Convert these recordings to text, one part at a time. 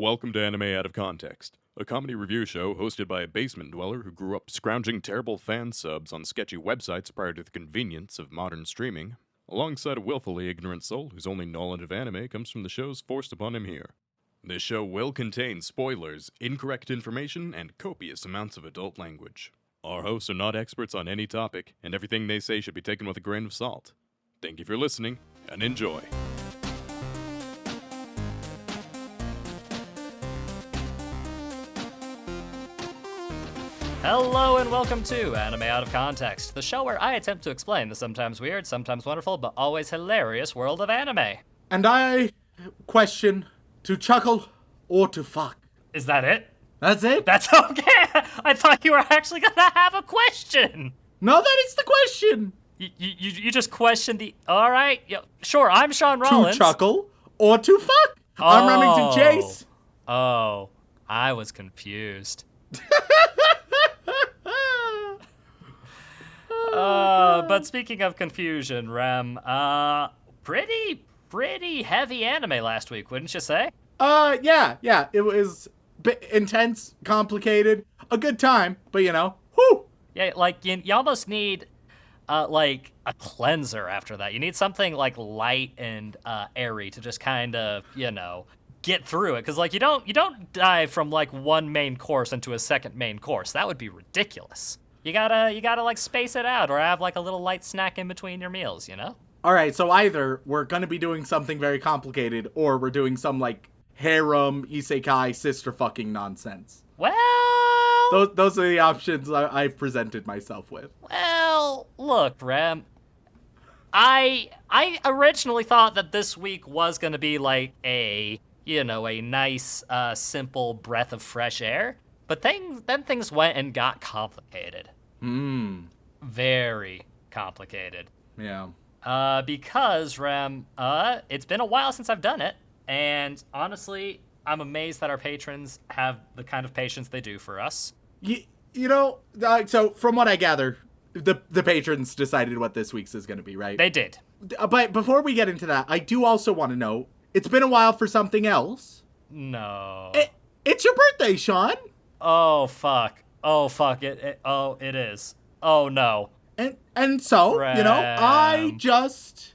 Welcome to Anime Out of Context, a comedy review show hosted by a basement dweller who grew up scrounging terrible fan subs on sketchy websites prior to the convenience of modern streaming, alongside a willfully ignorant soul whose only knowledge of anime comes from the shows forced upon him here. This show will contain spoilers, incorrect information, and copious amounts of adult language. Our hosts are not experts on any topic, and everything they say should be taken with a grain of salt. Thank you for listening, and enjoy. Hello and welcome to Anime Out of Context, the show where I attempt to explain the sometimes weird, sometimes wonderful, but always hilarious world of anime. And I question to chuckle or to fuck. Is that it? That's it? That's okay. I thought you were actually gonna have a question. No, that is the question. You just questioned the... All right. Sure, I'm Shaun Rollins. To chuckle or to fuck. I'm Remington Chase. Oh, I was confused. But speaking of confusion, Rem, pretty heavy anime last week, wouldn't you say? Yeah. It was intense, complicated, a good time, but whew. Yeah, like, you almost need, like, a cleanser after that. You need something, like, light and, airy to just kind of, get through it. Because, like, you don't dive from, like, one main course into a second main course. That would be ridiculous. You gotta like space it out or have like a little light snack in between your meals, All right, so either we're gonna be doing something very complicated or we're doing some like harem, isekai, sister fucking nonsense. Well, those are the options I've presented myself with. Well, look, Rem, I originally thought that this week was gonna be like a nice, simple breath of fresh air. But then things went and got complicated. Very complicated. Yeah. Because, Rem, it's been a while since I've done it. And honestly, I'm amazed that our patrons have the kind of patience they do for us. So from what I gather, the patrons decided what this week's is going to be, right? They did. But before we get into that, I do also want to know, it's been a while for something else. No. It's your birthday, Shaun. Oh, fuck. It is. Oh, no. And so, Rem. I just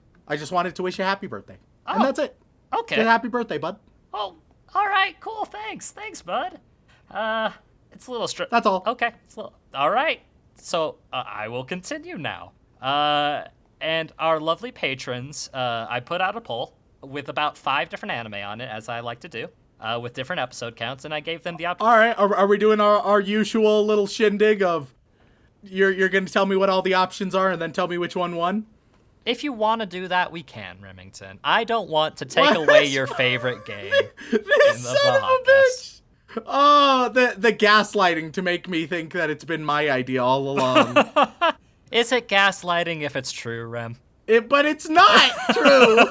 wanted to wish you a happy birthday. Oh, and that's it. Okay. Just happy birthday, bud. Oh, all right, cool, thanks, bud. It's a little That's all. Okay, all right. So, I will continue now. And our lovely patrons, I put out a poll with about 5 different anime on it, as I like to do. With different episode counts, and I gave them the option. All right, are we doing our usual little shindig of you're going to tell me what all the options are and then tell me which one won? If you want to do that, we can, Remington. I don't want to take away your favorite game. This son of a bitch! Oh, the gaslighting to make me think that it's been my idea all along. Is it gaslighting if it's true, Rem? But it's not true!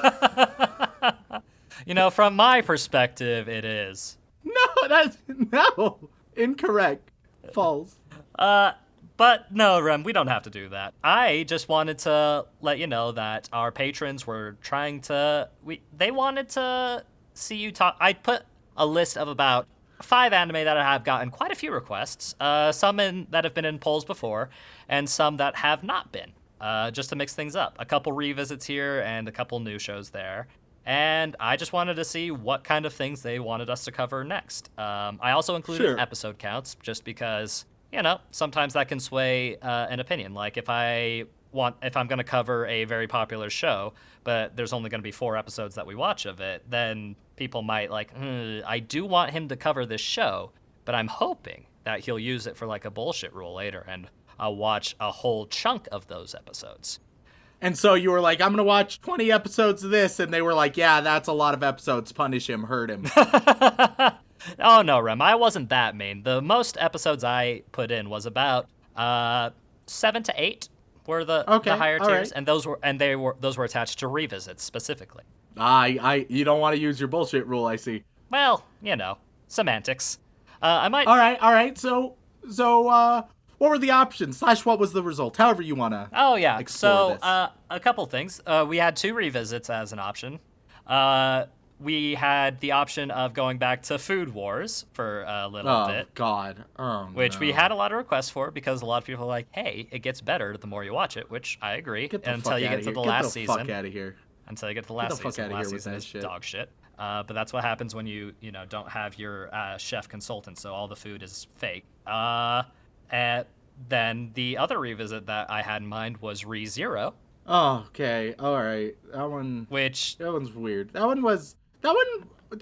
From my perspective, it is. No, incorrect. False. But no, Rem, we don't have to do that. I just wanted to let you know that our patrons were trying to... They wanted to see you talk... I put a list of about 5 anime that have gotten quite a few requests, some that have been in polls before, and some that have not been, just to mix things up. A couple revisits here and a couple new shows there. And I just wanted to see what kind of things they wanted us to cover next. I also included episode counts, just because, sometimes that can sway an opinion. Like if I'm going to cover a very popular show, but there's only going to be 4 episodes that we watch of it, then people might I do want him to cover this show, but I'm hoping that he'll use it for like a bullshit rule later, and I'll watch a whole chunk of those episodes. And so you were like, I'm going to watch 20 episodes of this. And they were like, yeah, that's a lot of episodes. Punish him. Hurt him. Oh, no, Rem. I wasn't that mean. The most episodes I put in was about 7 to 8 were the higher tiers. Right. And those were attached to revisits specifically. You don't want to use your bullshit rule, I see. Well, semantics. I might... All right. So what were the options? / what was the result? However you want to explore this. A couple things. We had 2 revisits as an option. we had the option of going back to Food Wars for a little bit. Oh, God. Oh, which no. we had a lot of requests for because a lot of people are like, hey, it gets better the more you watch it, which I agree. Until you get to the last season. Get the fuck out of here. Until you get to the last season. The last season is dog shit. But that's what happens when you don't have your chef consultant, so all the food is fake. And then the other revisit that I had in mind was ReZero. Oh, okay. All right. That one's weird. That one,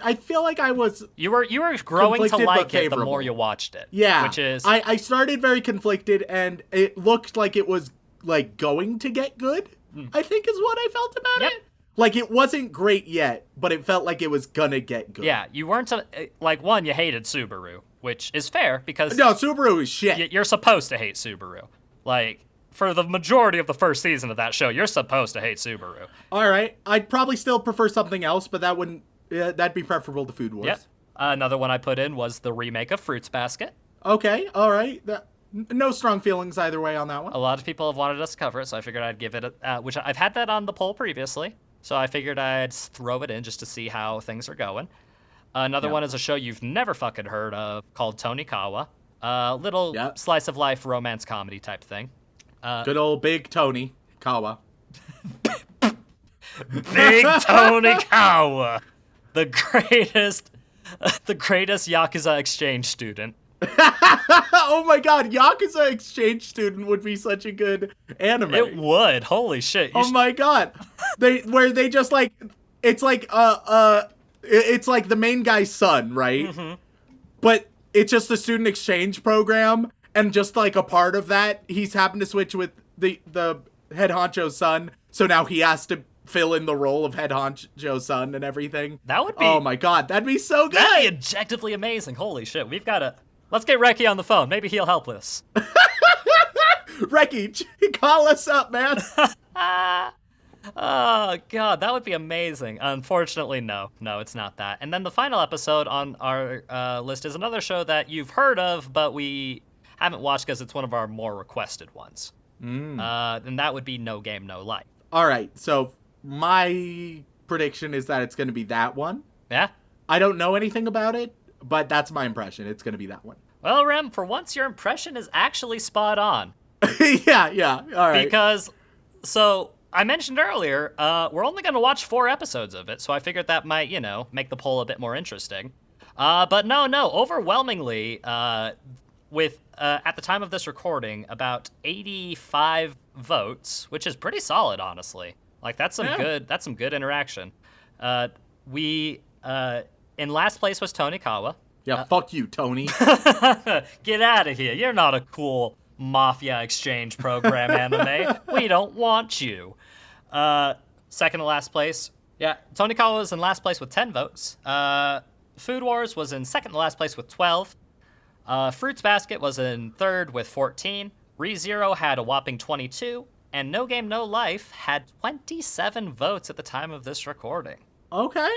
I feel like I was... You were growing to like it the more you watched it. Yeah. Which is... I started very conflicted, and it looked like it was, like, going to get good, I think is what I felt about it. Like, it wasn't great yet, but it felt like it was gonna get good. Yeah, you weren't... one, you hated Subaru, which is fair, because... No, Subaru is shit. You're supposed to hate Subaru. Like... For the majority of the first season of that show, you're supposed to hate Subaru. All right. I'd probably still prefer something else, but that'd be preferable to Food Wars. Yep. Another one I put in was the remake of Fruits Basket. Okay. All right. No strong feelings either way on that one. A lot of people have wanted us to cover it, so I figured I'd give it which I've had that on the poll previously, so I figured I'd throw it in just to see how things are going. Another one is a show you've never fucking heard of called Tonikawa. Little slice of life romance comedy type thing. Good old Big Tony Kawa. Big Tony Kawa, the greatest Yakuza exchange student. Oh my God, Yakuza exchange student would be such a good anime. It would. Holy shit! My God, they just like it's like it's like the main guy's son, right? Mm-hmm. But it's just the student exchange program. And just like a part of that, he's happened to switch with the head honcho's son. So now he has to fill in the role of head honcho's son and everything. That would be... Oh my God, that'd be so good. That'd be objectively amazing. Holy shit. Let's get Reki on the phone. Maybe he'll help us. Reki, call us up, man. Oh, God, that would be amazing. Unfortunately, no, it's not that. And then the final episode on our list is another show that you've heard of, but we... haven't watched because it's one of our more requested ones. And that would be No Game, No Life. All right, so my prediction is that it's going to be that one. Yeah? I don't know anything about it, but that's my impression. It's going to be that one. Well, Rem, for once, your impression is actually spot on. Yeah, all right. Because, so, I mentioned earlier, we're only going to watch 4 episodes of it, so I figured that might, make the poll a bit more interesting. But no, overwhelmingly... with, at the time of this recording, about 85 votes, which is pretty solid, honestly. Like, that's some good interaction. In last place was Tonikawa. Yeah, fuck you, Tony. Get out of here. You're not a cool mafia exchange program anime. We don't want you. Second to last place. Yeah, Tonikawa was in last place with 10 votes. Food Wars was in second to last place with 12. Fruits Basket was in third with 14. ReZero had a whopping 22. And No Game, No Life had 27 votes at the time of this recording. Okay.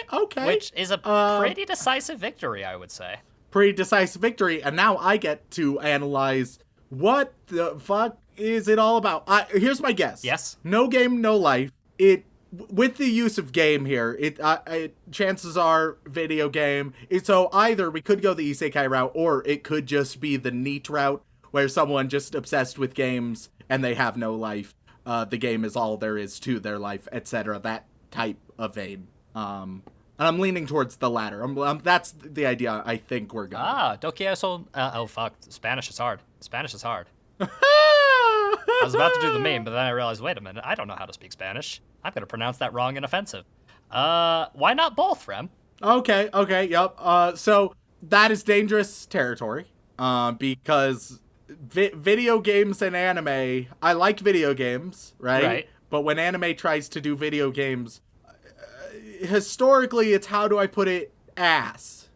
Which is a pretty decisive victory, I would say. Pretty decisive victory. And now I get to analyze what the fuck is it all about. Here's my guess. Yes. No Game, No Life. With the use of game here, chances are video game. So either we could go the isekai route, or it could just be the neat route, where someone just obsessed with games and they have no life. The game is all there is to their life, etc. That type of aim. And I'm leaning towards the latter. That's the idea I think we're going. Dokieso. Oh fuck, Spanish is hard. I was about to do the meme, but then I realized, wait a minute, I don't know how to speak Spanish. I'm going to pronounce that wrong and offensive. Why not both, Rem? Okay, yep. So that is dangerous territory, because video games and anime, I like video games, right? But when anime tries to do video games, historically, it's, how do I put it, ass.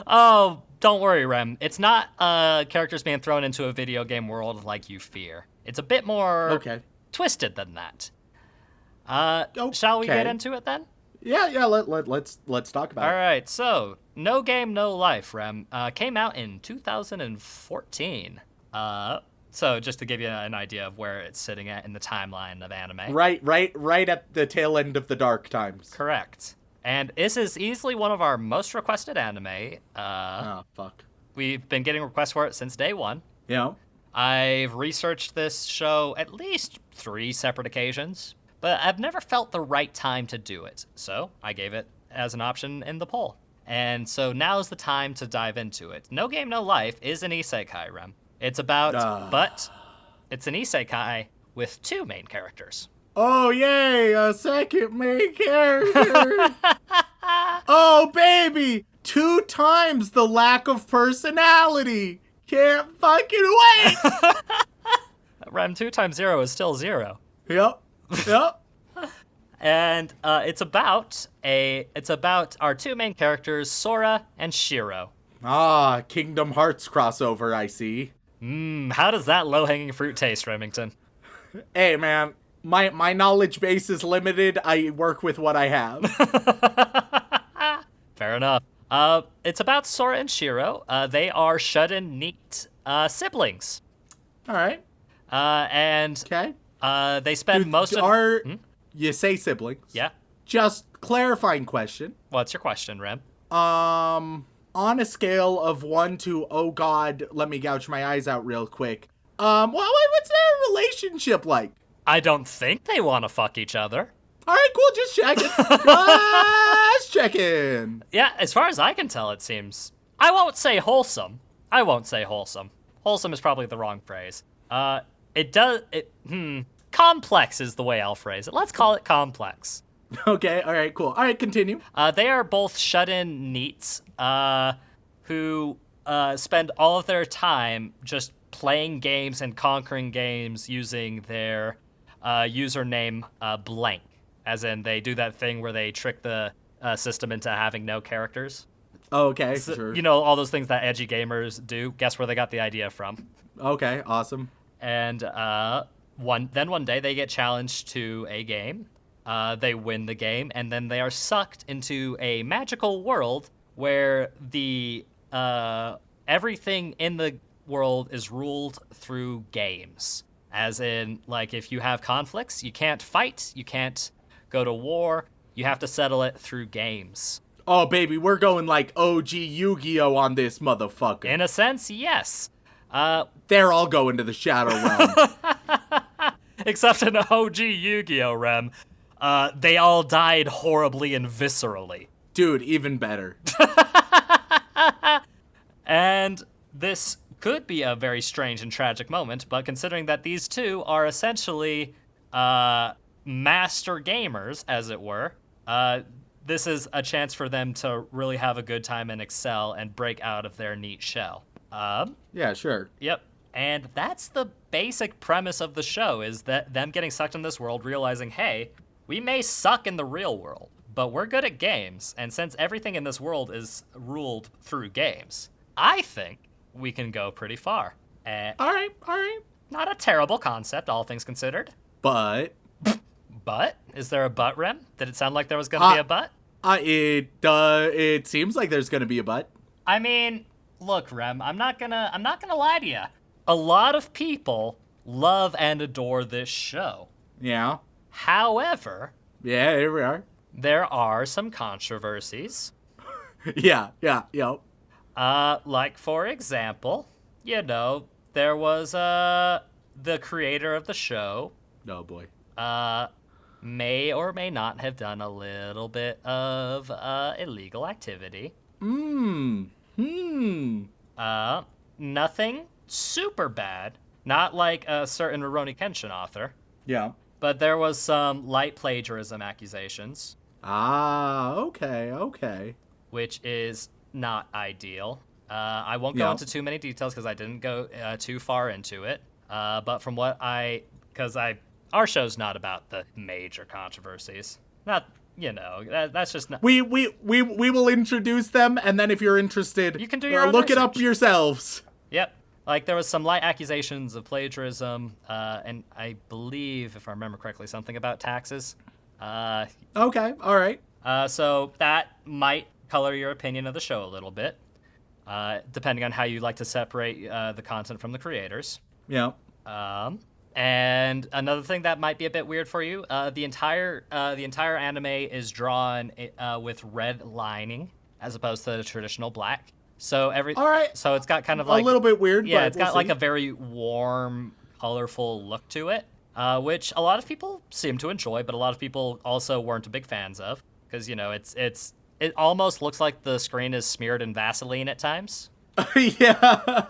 Oh, don't worry, Rem. It's not characters being thrown into a video game world like you fear. It's a bit more twisted than that. Shall we get into it then? Yeah. Let's talk about it. All right. So, No Game, No Life, Rem, came out in 2014. So just to give you an idea of where it's sitting at in the timeline of anime. Right at the tail end of the dark times. Correct. And this is easily one of our most requested anime. Oh, fuck. We've been getting requests for it since day one. Yeah. I've researched this show at least 3 separate occasions, but I've never felt the right time to do it. So I gave it as an option in the poll. And so now's the time to dive into it. No Game, No Life is an isekai, Rem. It's about, but it's an isekai with 2 main characters. Oh, yay, a second main character. Oh, baby, 2 times the lack of personality. Can't fucking wait. Rem, 2 times 0 is still 0. Yep. And it's about our 2 main characters, Sora and Shiro. Ah, Kingdom Hearts crossover, I see. How does that low-hanging fruit taste, Remington? Hey, man, my knowledge base is limited. I work with what I have. Fair enough. It's about Sora and Shiro. They are shut-in neat siblings. All right. And Okay. they spend most of... You say siblings. Yeah. Just clarifying question. What's your question, Rem? On a scale of 1 to, oh god, let me gouge my eyes out real quick. What's their relationship like? I don't think they want to fuck each other. All right, cool, just checking. Just checking. Yeah, as far as I can tell, it seems... I won't say wholesome. Wholesome is probably the wrong phrase. Complex is the way I'll phrase it. Let's call it complex. Okay, all right, cool. All right, continue. They are both shut-in neats who spend all of their time just playing games and conquering games using their username blank. As in, they do that thing where they trick the system into having no characters. Okay, sure. You know, all those things that edgy gamers do. Guess where they got the idea from. Okay, awesome. And one day they get challenged to a game. They win the game, and then they are sucked into a magical world where the everything in the world is ruled through games. As in, like, if you have conflicts, you can't fight, you can't go to war, you have to settle it through games. Oh, baby, we're going like OG Yu-Gi-Oh! On this motherfucker. In a sense, yes. They're all going to the Shadow Realm. Except in OG Yu-Gi-Oh! Rem. They all died horribly and viscerally. Dude, even better. And this could be a very strange and tragic moment, but considering that these two are essentially master gamers, as it were, this is a chance for them to really have a good time and excel and break out of their neat shell. Yeah, sure. Yep. And that's the basic premise of the show, is that them getting sucked in this world, realizing, hey, we may suck in the real world, but we're good at games, and since everything in this world is ruled through games, I think we can go pretty far. All right. Not a terrible concept, all things considered. But? But? Is there a but, Rem? Did it sound like there was going to be a but? It seems like there's gonna be a but. I mean, look, Rem, I'm not gonna lie to you. A lot of people love and adore this show. Yeah. However, Yeah, here we are. there are some controversies. Yeah. Like, for example, there was the creator of the show Oh boy. may or may not have done a little bit of illegal activity. Nothing super bad. Not like a certain Rurouni Kenshin author. Yeah. But there was some light plagiarism accusations. Okay. Which is not ideal. I won't go into too many details because I didn't go too far into it. But from what our show's not about the major controversies. Not, that's just not. We will introduce them, and then if you're interested, You can do your own look it up research. yourselves. Yep. Like, there was some light accusations of plagiarism, and I believe, if I remember correctly, something about taxes. Okay, all right. So that might color your opinion of the show a little bit, depending on how you like to separate the content from the creators. Yeah. And another thing that might be a bit weird for you, the entire anime is drawn with red lining as opposed to the traditional black. So All right. so it's got kind of like a little bit weird. Yeah, but it's we'll got like see. a very warm, colorful look to it, which a lot of people seem to enjoy, but a lot of people also weren't big fans of because it almost looks like the screen is smeared in Vaseline at times. Yeah.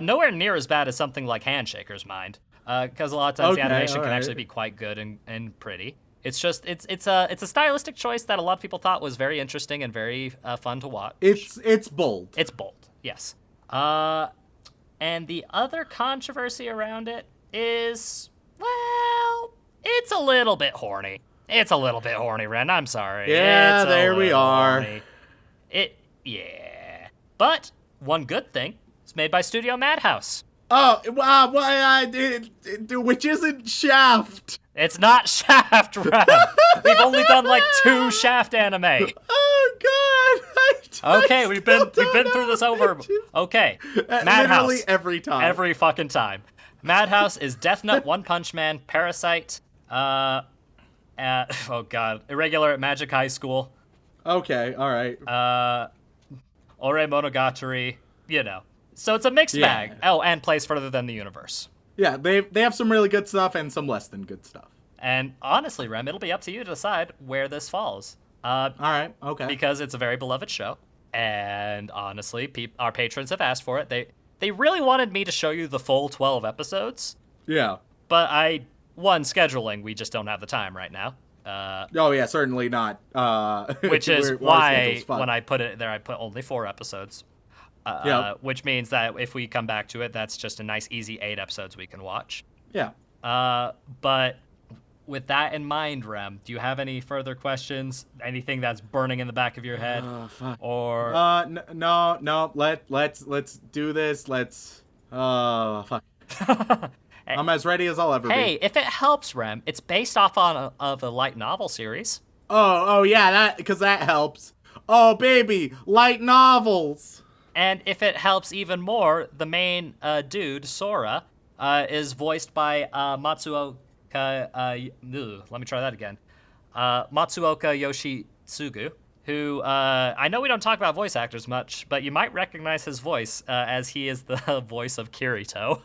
Nowhere near as bad as something like Handshaker's Mind, because a lot of times the Okay, animation can alright. actually be quite good and pretty. It's just it's a stylistic choice that a lot of people thought was very interesting and very fun to watch. It's bold. It's bold, yes. And the other controversy around it is, well, it's a little bit horny. It's a little bit horny, Ren. I'm sorry. Yeah, It's a there we little are. horny. Yeah. But one good thing, it's made by Studio Madhouse. Oh, wow, which isn't Shaft. It's not Shaft, Ren. We've only done like 2 Shaft anime. Oh God! Okay, we've been through this over. Okay, Madhouse. Literally every time. Every fucking time. Madhouse is Death Note, One Punch Man, Parasite, oh god, Irregular at Magic High School, Okay, all right. Ore Monogatari, you know. So it's a mixed Yeah. bag. Oh, and Place Further Than the Universe. Yeah, they have some really good stuff and some less than good stuff. And honestly, Rem, it'll be up to you to decide where this falls. All right, okay. Because it's a very beloved show. And honestly, our patrons have asked for it. They really wanted me to show you the full 12 episodes. Yeah. But scheduling, we just don't have the time right now. Oh yeah, certainly not. Which is our why schedule's fun. when I put it there, I put only 4 episodes. Yep. Which means that if we come back to it, that's just a nice, easy 8 episodes we can watch. Yeah. But with that in mind, Rem, do you have any further questions? Anything that's burning in the back of your head? Fuck. Or No. Let's do this. Let's. Fuck. I'm as ready as I'll ever hey, be. if it helps, Rem, it's based off of a light novel series. Oh yeah, because that helps. Oh baby, light novels. And if it helps even more, the main dude, Sora, is voiced by Matsuoka. Let me try that again. Matsuoka Yoshitsugu, who I know we don't talk about voice actors much, but you might recognize his voice as he is the voice of Kirito.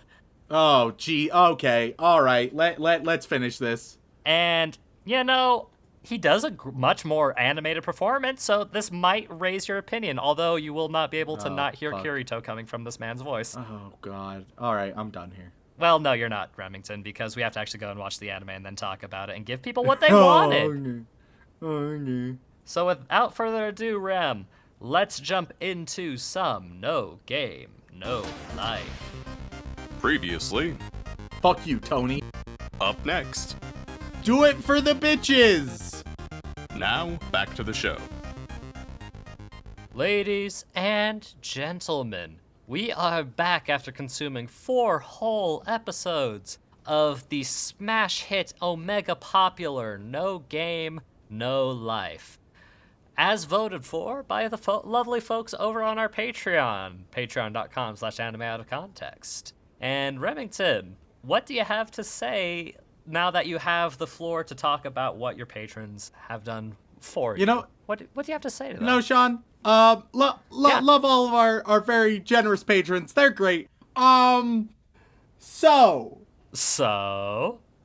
Oh gee, okay, all right. Let's finish this. And you know, he does a much more animated performance, so this might raise your opinion, although you will not be able to not hear fuck. Kirito coming from this man's voice. Oh god. All right, I'm done here. Well, no, you're not, Remington, because we have to actually go and watch the anime and then talk about it and give people what they wanted. Okay. So without further ado, Rem, let's jump into some No Game, No Life. Previously, Fuck you, Tony. up next. Do it for the bitches. Now, back to the show. Ladies and gentlemen, we are back after consuming 4 whole episodes of the smash hit Omega popular No Game, No Life, as voted for by the lovely folks over on our Patreon, patreon.com/animeoutofcontext. And Remington, what do you have to say now that you have the floor to talk about what your patrons have done for you? You know, what do you have to say to them? no, Shaun. Love all of our very generous patrons. They're great. So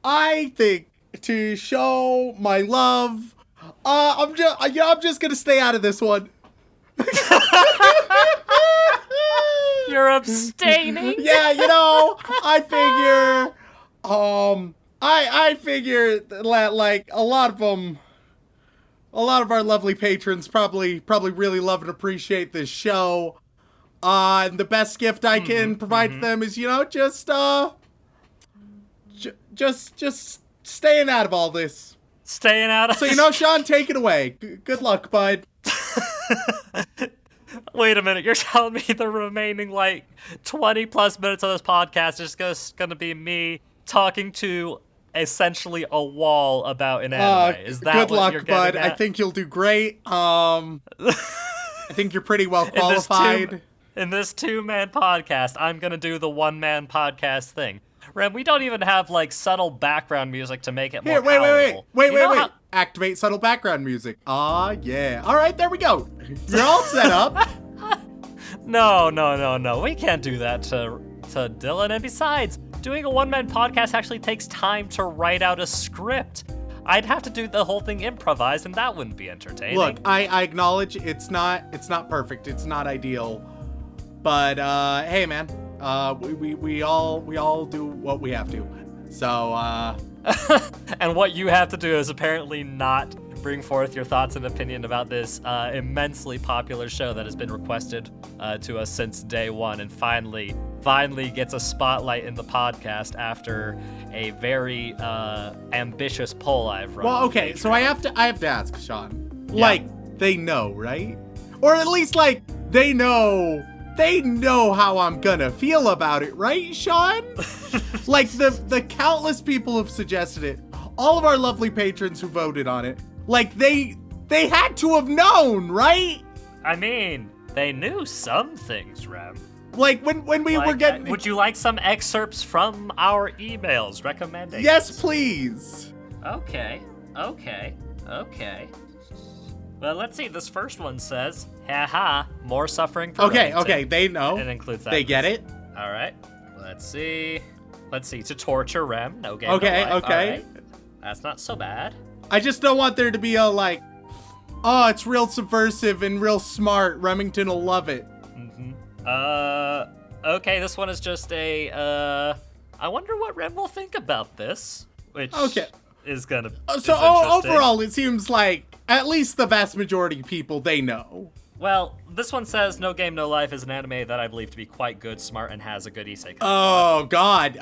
I think to show my love, I'm just gonna stay out of this one. You're abstaining? Yeah, I figure that like a lot of our lovely patrons probably really love and appreciate this show. And the best gift I can provide to them is, just staying out of all this. Staying out of So, Shaun, take it away. Good luck, bud. Wait a minute, you're telling me the remaining, 20 plus minutes of this podcast is just gonna be me talking to essentially a wall about an anime? Is that good what luck, you're bud. getting I at? think you'll do great. I think you're pretty well In this qualified. In this 2-man podcast, I'm gonna do the 1-man podcast thing. Rem, we don't even have, like, subtle background music to make it more palatable. Wait. Activate subtle background music. Aw, yeah. All right, there we go. You're all set up. No. We can't do that to Dylan. And besides, doing a 1-man podcast actually takes time to write out a script. I'd have to do the whole thing improvised, and that wouldn't be entertaining. Look, I acknowledge it's not perfect. It's not ideal. But hey, man, we all do what we have to. So and what you have to do is apparently not bring forth your thoughts and opinion about this immensely popular show that has been requested to us since day one, and finally gets a spotlight in the podcast after a very ambitious poll I've run. Well, okay, so I have to ask, Shaun. Like, they know, right? Or at least, like, they know how I'm gonna feel about it, right, Shaun? Like, the countless people who've suggested it, all of our lovely patrons who voted on it, like, they had to have known, right? I mean, they knew some things, Rem. Like, when we were getting... Would you like some excerpts from our emails recommending? Yes, please. Okay. Well, let's see. This first one says, haha, more suffering for Remington. Okay, they know. It includes that. They get it. All right. Let's see. To torture Rem. No game, Okay, no life. okay. All right. That's not so bad. I just don't want there to be a, like, oh, it's real subversive and real smart. Remington will love it. Okay, this one is just I wonder what Rem will think about this, which is gonna So overall, it seems like at least the vast majority of people, they know. Well, this one says No Game, No Life is an anime that I believe to be quite good, smart, and has a good isekai. Oh, God.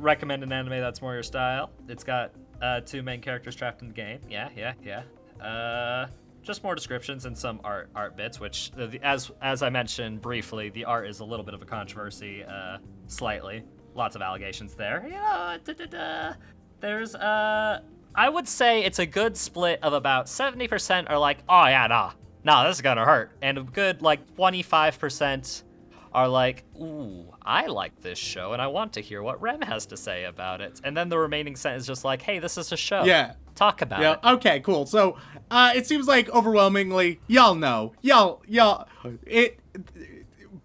Recommend an anime that's more your style. It's got 2 main characters trapped in the game. Yeah. Just more descriptions and some art bits, which, as I mentioned briefly, the art is a little bit of a controversy, slightly. Lots of allegations there. There's, I would say it's a good split of about 70% are like, oh yeah, nah, this is gonna hurt. And a good, like, 25% are like, ooh, I like this show and I want to hear what Rem has to say about it. And then the remaining sentence is just like, hey, this is a show. Yeah. Talk about it. Okay, cool. So, it seems like overwhelmingly, y'all know.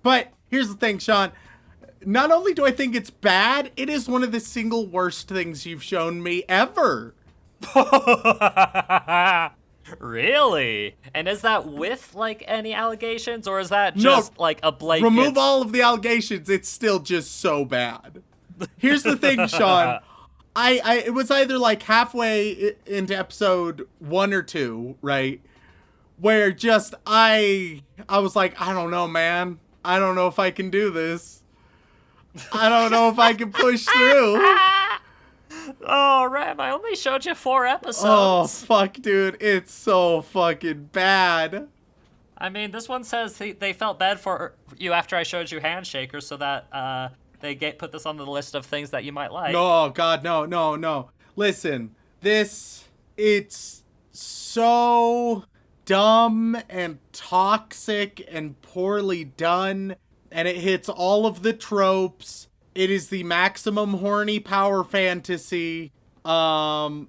But here's the thing, Shaun. Not only do I think it's bad, it is one of the single worst things you've shown me ever. Really? And is that with, like, any allegations, or is that just, like, a blanket? Remove all of the allegations, it's still just so bad. Here's the thing, Shaun. It was either, like, halfway into episode 1 or 2, right? Where just, I was like, I don't know, man. I don't know if I can do this. I don't know if I can push through. Oh, Rem, I only showed you 4 episodes. Oh, fuck, dude. It's so fucking bad. I mean, this one says they felt bad for you after I showed you Handshaker so that they put this on the list of things that you might like. No, God, no. Listen, it's so dumb and toxic and poorly done, and it hits all of the tropes. It is the maximum horny power fantasy. Oh,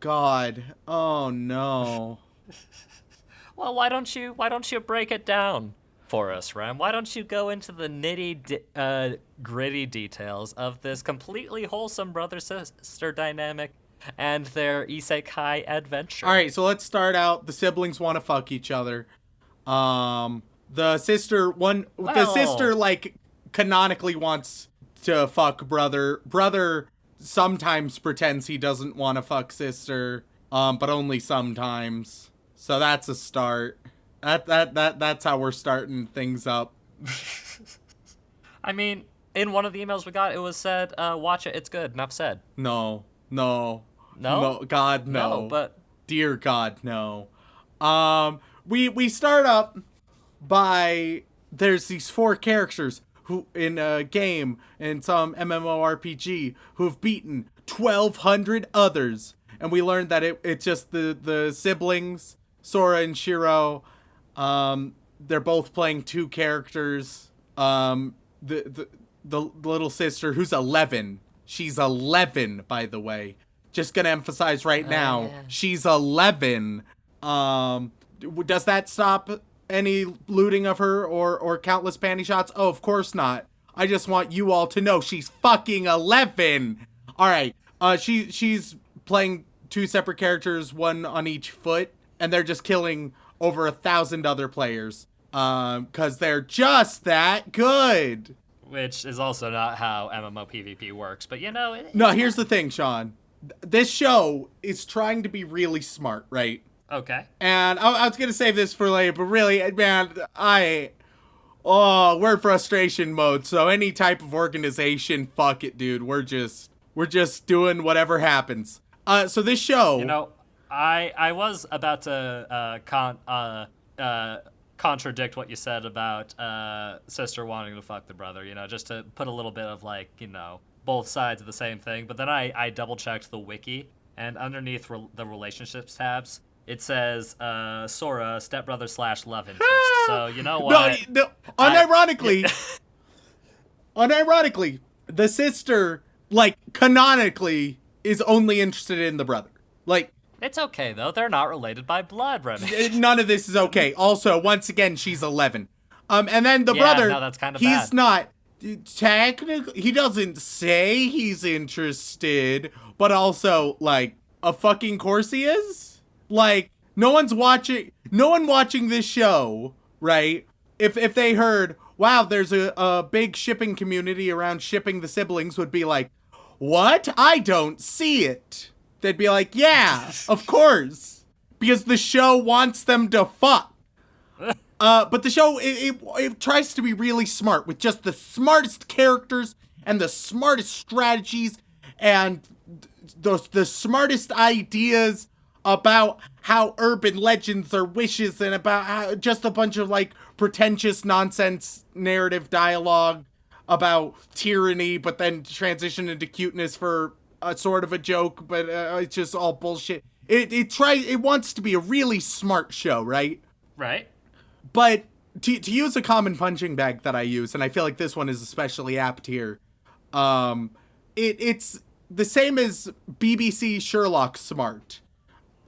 God. Oh, no. Well, why don't you break it down for us, Rem? Why don't you go into the gritty details of this completely wholesome brother-sister dynamic and their isekai adventure? All right, so let's start out. The siblings want to fuck each other. The sister, like, canonically wants to fuck brother. Brother sometimes pretends he doesn't want to fuck sister, but only sometimes. So that's a start. That's how we're starting things up. I mean, in one of the emails we got, it was said, watch it, it's good. Enough said. No. No? God, no. No, but... Dear God, no. We start up by... There's these 4 characters who in a game, in some MMORPG, who've beaten 1,200 others. and we learned that it's just the siblings, Sora and Shiro. They're both playing two characters. The little sister who's 11. She's 11, by the way. Just gonna emphasize right now, she's 11. Does that stop any looting of her or countless panty shots? Oh, of course not. I just want you all to know she's fucking 11. All right. She's playing two separate characters, one on each foot, and they're just killing over 1,000 other players. 'Cause they're just that good. Which is also not how MMO PvP works, but No, here's the thing, Shaun. This show is trying to be really smart, right? Okay. And I was gonna save this for later, but really, man, we're in frustration mode. So any type of organization, fuck it, dude. We're just doing whatever happens. So this show, I was about to contradict what you said about sister wanting to fuck the brother. Just to put a little bit of both sides of the same thing. But then I double checked the wiki, and underneath the relationships tabs, it says Sora, stepbrother / love interest. So you know what? No, unironically, the sister, canonically, is only interested in the brother. It's okay though. They're not related by blood, Remington. None of this is okay. Also, once again, she's 11. And then the brother, no, that's kind of he's bad. not technically. He doesn't say he's interested, but also a fucking course he is. No one watching this show, right? If they heard, wow, there's a big shipping community around shipping the siblings, would be like, what? I don't see it. They'd be like, yeah, of course. Because the show wants them to fuck. But the show, it tries to be really smart with just the smartest characters and the smartest strategies and the smartest ideas about how urban legends are wishes and about how just a bunch of pretentious nonsense narrative dialogue about tyranny, but then transition into cuteness for a sort of a joke, but it's just all bullshit. It wants to be a really smart show, right? Right. But to use a common punching bag that I use, and I feel like this one is especially apt here, it's the same as BBC Sherlock smart.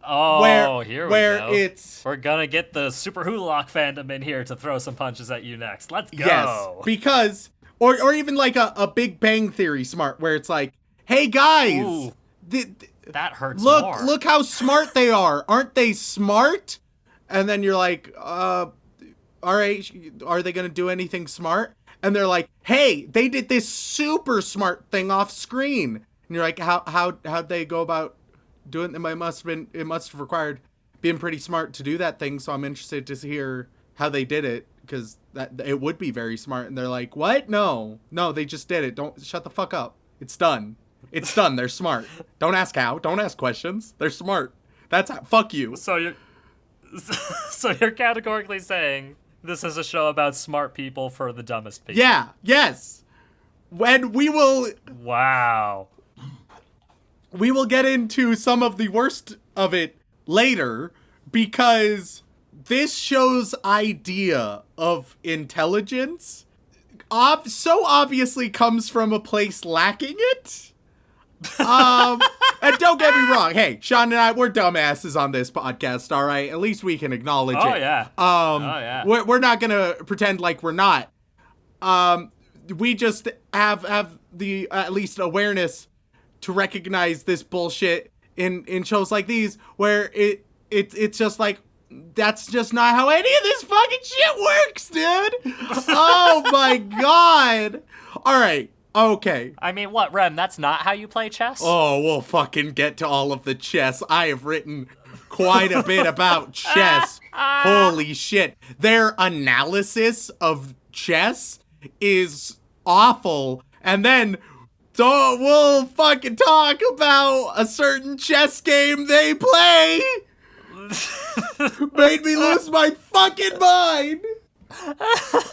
Oh, here we go. We're gonna get the Super Hulock fandom in here to throw some punches at you next. Let's go. Yes, because or even a Big Bang Theory smart, where it's like, hey guys, that hurts more. Look how smart they are. Aren't they smart? And then you're like, all right, are they going to do anything smart? And they're like, hey, they did this super smart thing off screen. And you're like, how'd they go about doing it? It must have required being pretty smart to do that thing. So I'm interested to hear how they did it, because it would be very smart. And they're like, what? No, they just did it. Don't shut the fuck up. It's done. It's done. They're smart. Don't ask how. Don't ask questions. They're smart. That's how. Fuck you. So you're categorically saying this is a show about smart people for the dumbest people. Yeah. Yes. When we will. Wow. We will get into some of the worst of it later, because this show's idea of intelligence so obviously comes from a place lacking it. And don't get me wrong. Hey, Shaun and I, we're dumbasses on this podcast, all right? At least we can acknowledge it. Yeah. We're not going to pretend like we're not. We just have the at least awareness to recognize this bullshit in shows like these, where it's just like, that's just not how any of this fucking shit works, dude. Oh my god. All right. Okay. I mean, what, Rem? That's not how you play chess? Oh, we'll fucking get to all of the chess. I have written quite a bit about chess. Holy shit. Their analysis of chess is awful. And then we'll fucking talk about a certain chess game they play. Made me lose my fucking mind.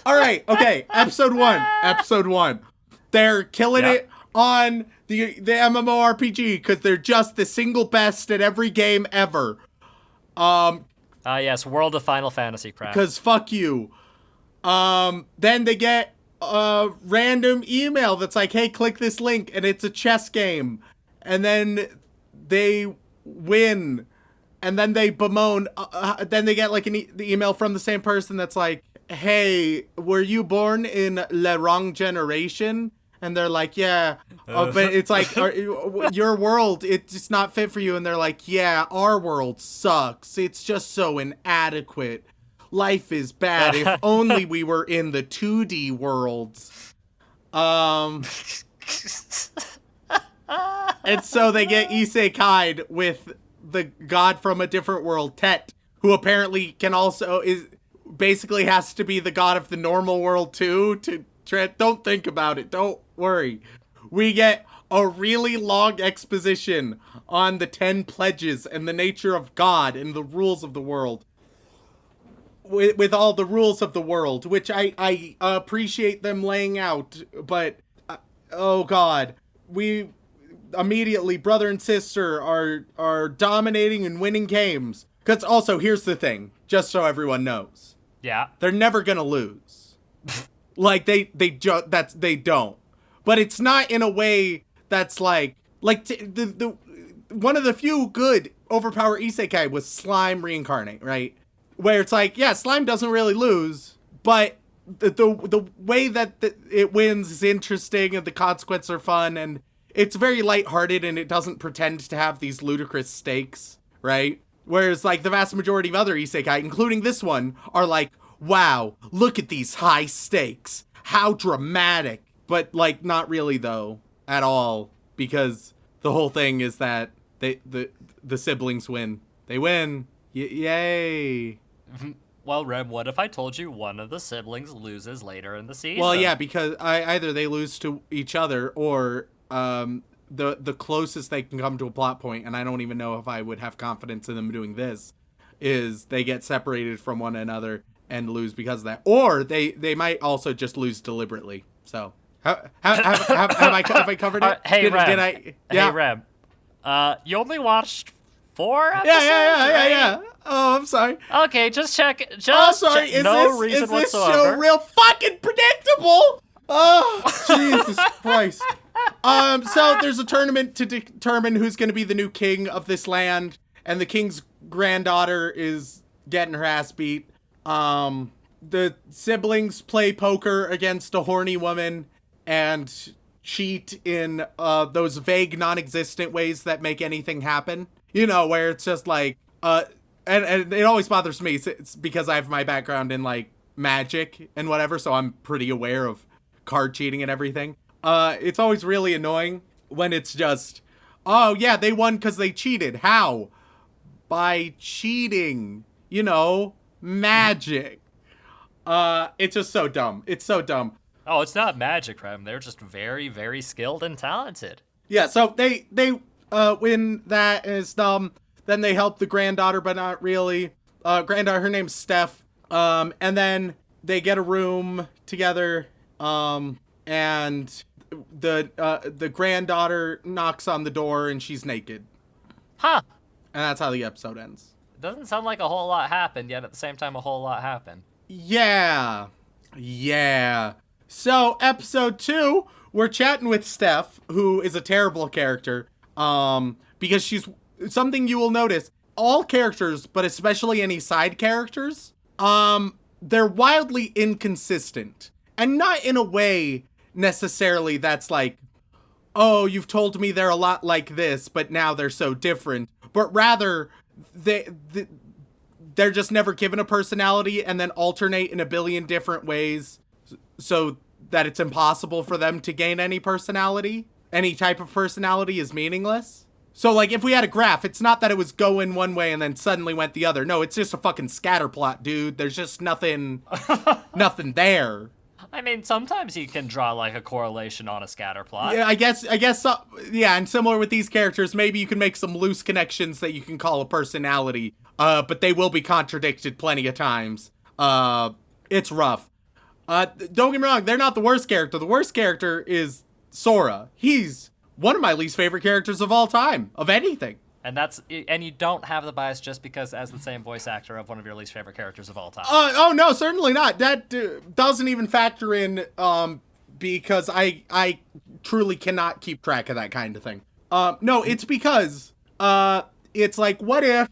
All right. Okay. Episode one. They're killing it on the MMORPG because they're just the single best at every game ever. Yes, World of Final Fantasy crap. Because fuck you. Then they get a random email that's like, hey, click this link, and it's a chess game. And then they win. And then they bemoan. Then they get like the email from the same person that's like, hey, were you born in the wrong generation? And they're like, yeah. But it's like, your world, it's just not fit for you. And they're like, yeah, our world sucks. It's just so inadequate. Life is bad. If only we were in the 2D worlds. And so they get isekai'd with the god from a different world, Tet, who apparently can also basically has to be the god of the normal world too. Don't think about it. Don't worry. We get a really long exposition on the 10 pledges and the nature of God and the rules of the world. With all the rules of the world, which I appreciate them laying out, but oh god, we immediately, brother and sister are dominating and winning games. Because also, here's the thing, just so everyone knows. Yeah. They're never gonna lose. Like, they don't. But it's not in a way that's like the one of the few good overpowered isekai was Slime Reincarnate, right? Where it's like, yeah, Slime doesn't really lose, but the way that it wins is interesting and the consequences are fun and it's very lighthearted and it doesn't pretend to have these ludicrous stakes, right? Whereas, like, the vast majority of other isekai, including this one, are like, wow, look at these high stakes. How dramatic. But, like, not really, though, at all. Because the whole thing is that the siblings win. They win. Yay. Well, Rem, what if I told you one of the siblings loses later in the season? Well, yeah, because either they lose to each other or the closest they can come to a plot point, and I don't even know if I would have confidence in them doing this, is they get separated from one another and lose because of that. Or they might also just lose deliberately. So, have I covered it? Hey, Rem. Did I? Yeah. Hey, Rem. You only watched 4 episodes? Yeah. Oh, I'm sorry. Okay, just check. Oh, sorry. Is this show real fucking predictable? Oh, Jesus Christ. So there's a tournament to determine who's going to be the new king of this land, and the king's granddaughter is getting her ass beat. The siblings play poker against a horny woman and cheat in those vague, non-existent ways that make anything happen. You know, where it's just like, and it always bothers me. It's because I have my background in, like, magic and whatever, so I'm pretty aware of card cheating and everything. It's always really annoying when it's just, oh yeah, they won because they cheated. How? By cheating. You know, magic. It's just so dumb. It's so dumb. Oh, it's not magic, Rem. They're just very, very skilled and talented. Yeah, so they win that, and it's dumb. Then they help the granddaughter, but not really. Granddaughter, her name's Steph. And then they get a room together. And the granddaughter knocks on the door and she's naked. Huh. And that's how the episode ends. It doesn't sound like a whole lot happened, yet at the same time a whole lot happened. Yeah. So, episode 2, we're chatting with Steph, who is a terrible character. Because she's something you will notice. All characters, but especially any side characters, they're wildly inconsistent. And not in a way necessarily that's like, oh, you've told me they're a lot like this, but now they're so different. But rather, they're just never given a personality and then alternate in a billion different ways so that it's impossible for them to gain any personality. Any type of personality is meaningless. So, like, if we had a graph, it's not that it was going one way and then suddenly went the other. No, it's just a fucking scatter plot, dude. There's just nothing there. I mean, sometimes you can draw, like, a correlation on a scatter plot. Yeah, I guess so, yeah, and similar with these characters, maybe you can make some loose connections that you can call a personality, but they will be contradicted plenty of times. It's rough. Don't get me wrong, they're not the worst character. The worst character is Sora. He's one of my least favorite characters of all time, of anything. And you don't have the bias just because as the same voice actor of one of your least favorite characters of all time. Oh no, certainly not. That doesn't even factor in because I truly cannot keep track of that kind of thing. No, it's because it's like, what if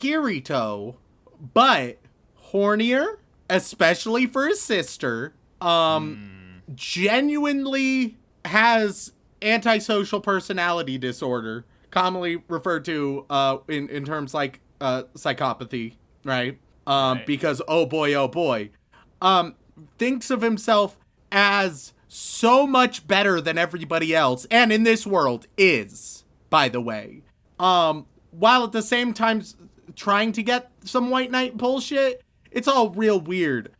Kirito, but hornier, especially for his sister, genuinely has antisocial personality disorder, commonly referred to in terms like psychopathy, right? Right. Because oh boy, thinks of himself as so much better than everybody else, and in this world is, by the way, while at the same time trying to get some white knight bullshit. It's all real weird.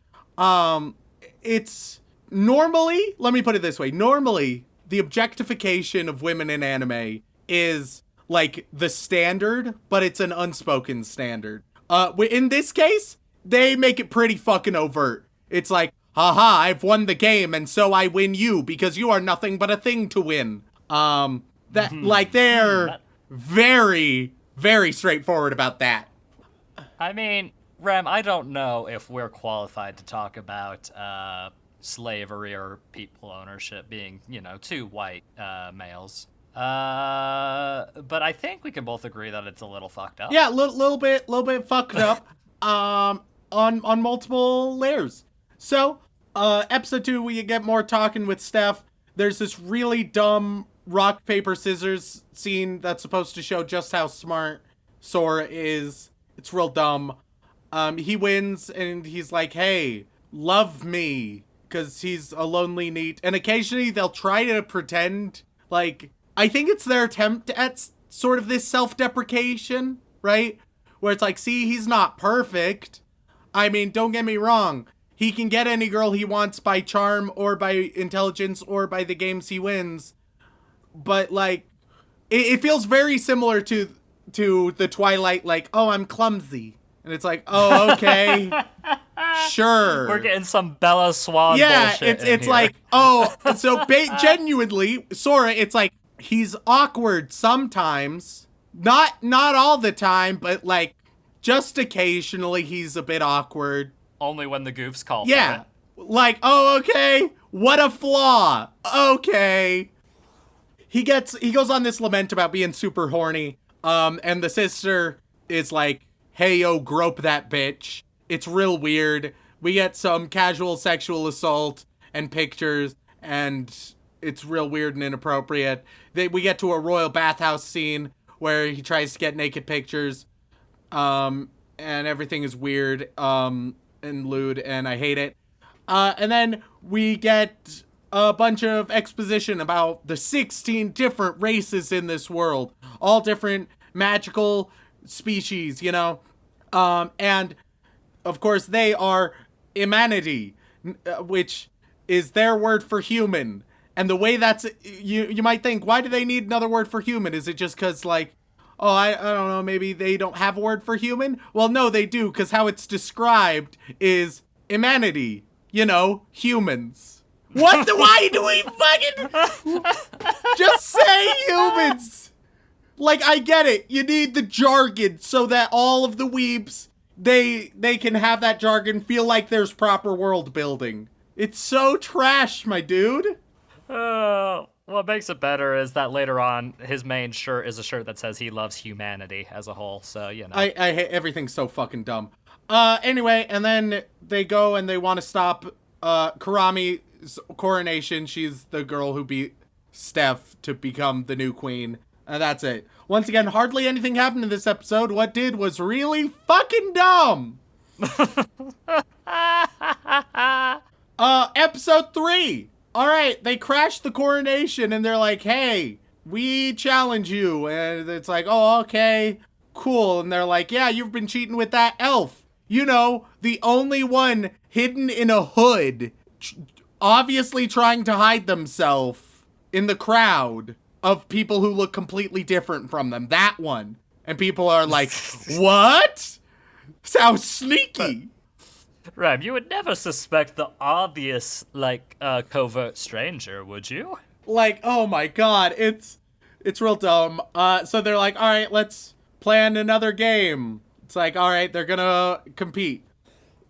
It's normally, let me put it this way, normally the objectification of women in anime is like the standard, but it's an unspoken standard. In this case, they make it pretty fucking overt. It's like, haha, I've won the game, and so I win you because you are nothing but a thing to win. Like they're very, very straightforward about that. I mean, Rem, I don't know if we're qualified to talk about slavery or people ownership being, two white males. But I think we can both agree that it's a little fucked up. Yeah, little bit fucked up. On multiple layers. So, episode 2, we get more talking with Steph. There's this really dumb rock, paper, scissors scene that's supposed to show just how smart Sora is. It's real dumb. He wins, and he's like, hey, love me, because he's a lonely NEET. And occasionally they'll try to pretend, like, I think it's their attempt at sort of this self-deprecation, right? Where it's like, see, he's not perfect. I mean, don't get me wrong. He can get any girl he wants by charm or by intelligence or by the games he wins. But, like, it feels very similar to the Twilight, like, oh, I'm clumsy. And it's like, oh, okay, sure. We're getting some Bella Swan bullshit it's like, oh, so genuinely, Sora, it's like, he's awkward sometimes. Not all the time, but, like, just occasionally he's a bit awkward. Only when the goofs call for Yeah, it. like, oh, okay, what a flaw. Okay. He goes on this lament about being super horny, and the sister is like, hey, yo, grope that bitch. It's real weird. We get some casual sexual assault and pictures, and it's real weird and inappropriate. We get to a royal bathhouse scene where he tries to get naked pictures, and everything is weird, and lewd, and I hate it. And then we get a bunch of exposition about the 16 different races in this world, all different magical species, and of course they are humanity, which is their word for human. And the way that's, you might think, why do they need another word for human? Is it just because, like, oh, I don't know, maybe they don't have a word for human? Well, no, they do, because how it's described is humanity, humans. Why do we fucking just say humans? Like, I get it. You need the jargon so that all of the weebs, they can have that jargon, feel like there's proper world building. It's so trash, my dude. What makes it better is that later on, his main shirt is a shirt that says he loves humanity as a whole, so, I hate everything's so fucking dumb. Anyway, and then they go and they want to stop Karami's coronation. She's the girl who beat Steph to become the new queen. And that's it. Once again, hardly anything happened in this episode. What did was really fucking dumb. Episode 3. All right, they crashed the coronation and they're like, hey, we challenge you. And it's like, oh, okay, cool. And they're like, yeah, you've been cheating with that elf. The only one hidden in a hood, obviously trying to hide themselves in the crowd of people who look completely different from them. That one. And people are like, what? Sounds sneaky. Rem, you would never suspect the obvious, covert stranger, would you? Like, oh my god, it's real dumb. So they're like, all right, let's plan another game. It's like, all right, they're gonna compete.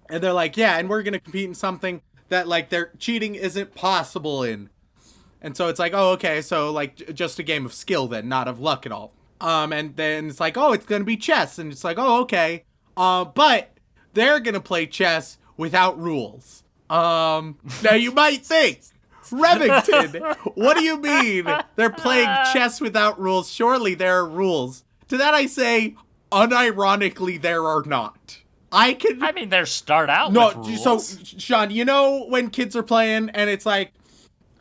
And they're like, yeah, and we're gonna compete in something that, like, their cheating isn't possible in. And so it's like, oh, okay, so, like, just a game of skill then, not of luck at all. And then it's like, oh, it's gonna be chess. And it's like, oh, okay. But they're gonna play chess without rules. Now you might think, Remington, what do you mean they're playing chess without rules? Surely there are rules. To that I say, unironically, there are not. I mean, they start out with rules. So, Shaun, you know when kids are playing and it's like,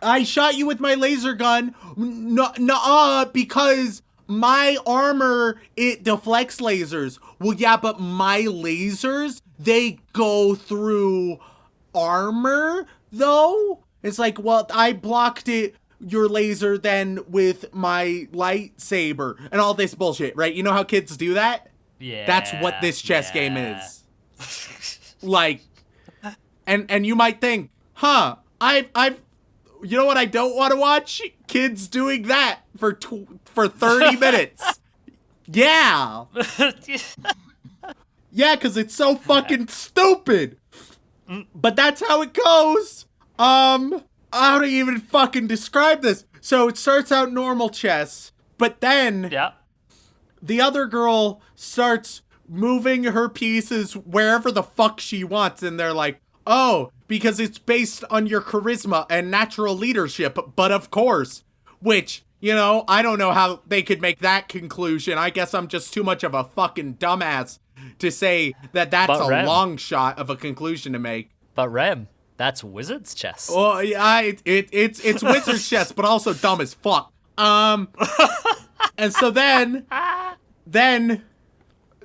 I shot you with my laser gun, because my armor, it deflects lasers. Well, yeah, but my lasers, they go through armor, though? It's like, well, I blocked your laser then with my lightsaber and all this bullshit, right? You know how kids do that? Yeah. That's what this chess game is. Like, and you might think, I've you know what I don't want to watch? Kids doing that for 30 minutes. Yeah. Yeah, because it's so fucking stupid. But that's how it goes. How do you even fucking describe this? So it starts out normal chess, but then the other girl starts moving her pieces wherever the fuck she wants, and they're like, oh, because it's based on your charisma and natural leadership, but of course, which, you know, I don't know how they could make that conclusion. I guess I'm just too much of a fucking dumbass to say that that's a long shot of a conclusion to make. But Rem, that's wizard's chess. Oh, yeah, it's wizard's chess, but also dumb as fuck. And so then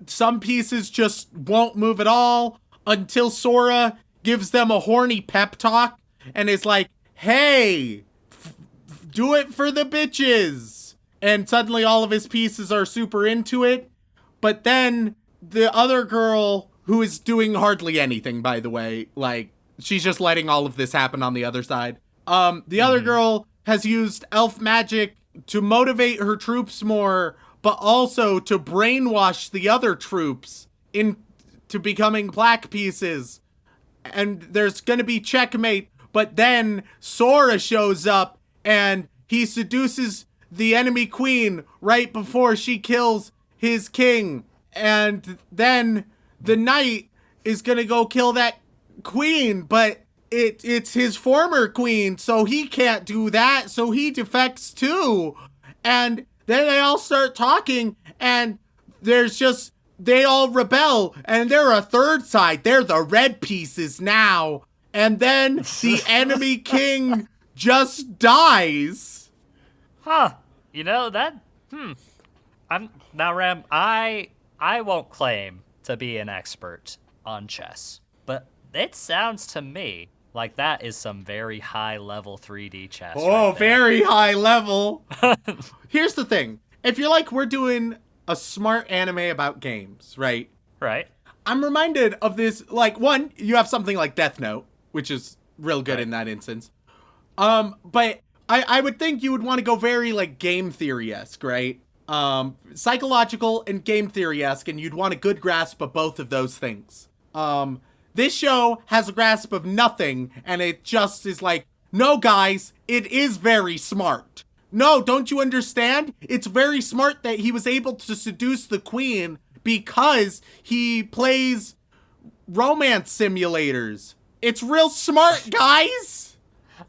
some pieces just won't move at all until Sora gives them a horny pep talk and is like, hey, do it for the bitches. And suddenly all of his pieces are super into it. But then the other girl, who is doing hardly anything, by the way, like, she's just letting all of this happen on the other side. The other girl has used elf magic to motivate her troops more, but also to brainwash the other troops into becoming black pieces. And there's gonna be checkmate, but then Sora shows up and he seduces the enemy queen right before she kills his king. And then the knight is gonna go kill that queen, but it's his former queen, so he can't do that, so he defects too. And then they all start talking, and they all rebel, and they're a third side. They're the red pieces now. And then the enemy king just dies. Huh. You know, that, Now, Rem, I won't claim to be an expert on chess, but it sounds to me like that is some very high-level 3D chess. Oh, right there. very high level. Here's the thing. If you're like, we're doing a smart anime about games, right? Right. I'm reminded of this, like, one, you have something like Death Note, which is real good in that instance. But I would think you would want to go very, like, game theory-esque, right? Psychological and game theory-esque, and you'd want a good grasp of both of those things. This show has a grasp of nothing, and it just is like, no, guys, it is very smart. No, don't you understand? It's very smart that he was able to seduce the queen because he plays romance simulators. It's real smart, guys!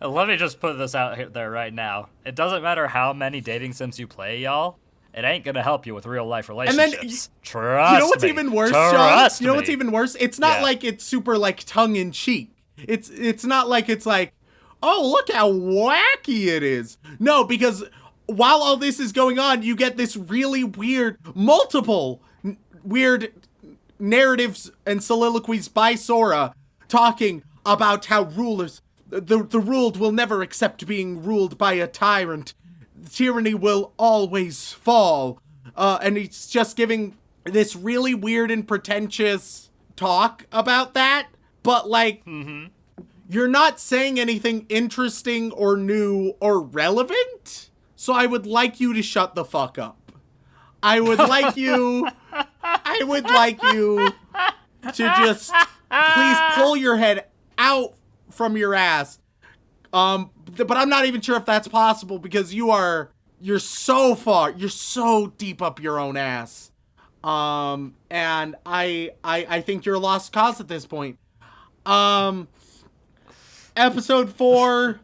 Let me just put this out there right now. It doesn't matter how many dating sims you play, y'all. It ain't gonna help you with real life relationships. And then, Trust you know what's me. even worse, Trust Shaun? You know me. what's even worse? It's not like it's super, like, tongue-in-cheek. It's not like it's like, oh, look how wacky it is. No, because while all this is going on, you get this really weird, multiple weird narratives and soliloquies by Sora talking about how rulers, the ruled will never accept being ruled by a tyrant. Tyranny will always fall. And he's just giving this really weird and pretentious talk about that. But, like, you you're not saying anything interesting or new or relevant. So I would like you to shut the fuck up. I would like you to just please pull your head out from your ass. But I'm not even sure if that's possible because you're so deep up your own ass. And I think you're a lost cause at this point. Episode 4,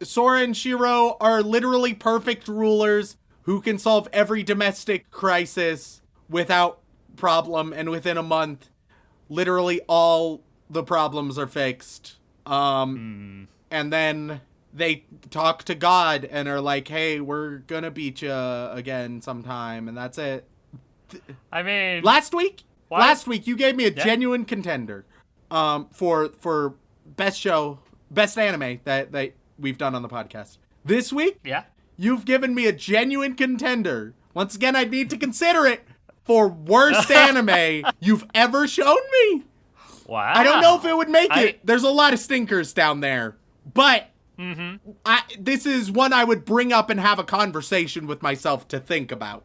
Sora and Shiro are literally perfect rulers who can solve every domestic crisis without problem, and within a month, literally all the problems are fixed. And then they talk to God and are like, hey, we're gonna beat you again sometime, and that's it. I mean... Last week, you gave me a Yeah. genuine contender for best anime that we've done on the podcast. This week, Yeah. you've given me a genuine contender. Once again, I'd need to consider it for worst anime you've ever shown me. Wow. I don't know if it would make it. There's a lot of stinkers down there. But this is one I would bring up and have a conversation with myself to think about.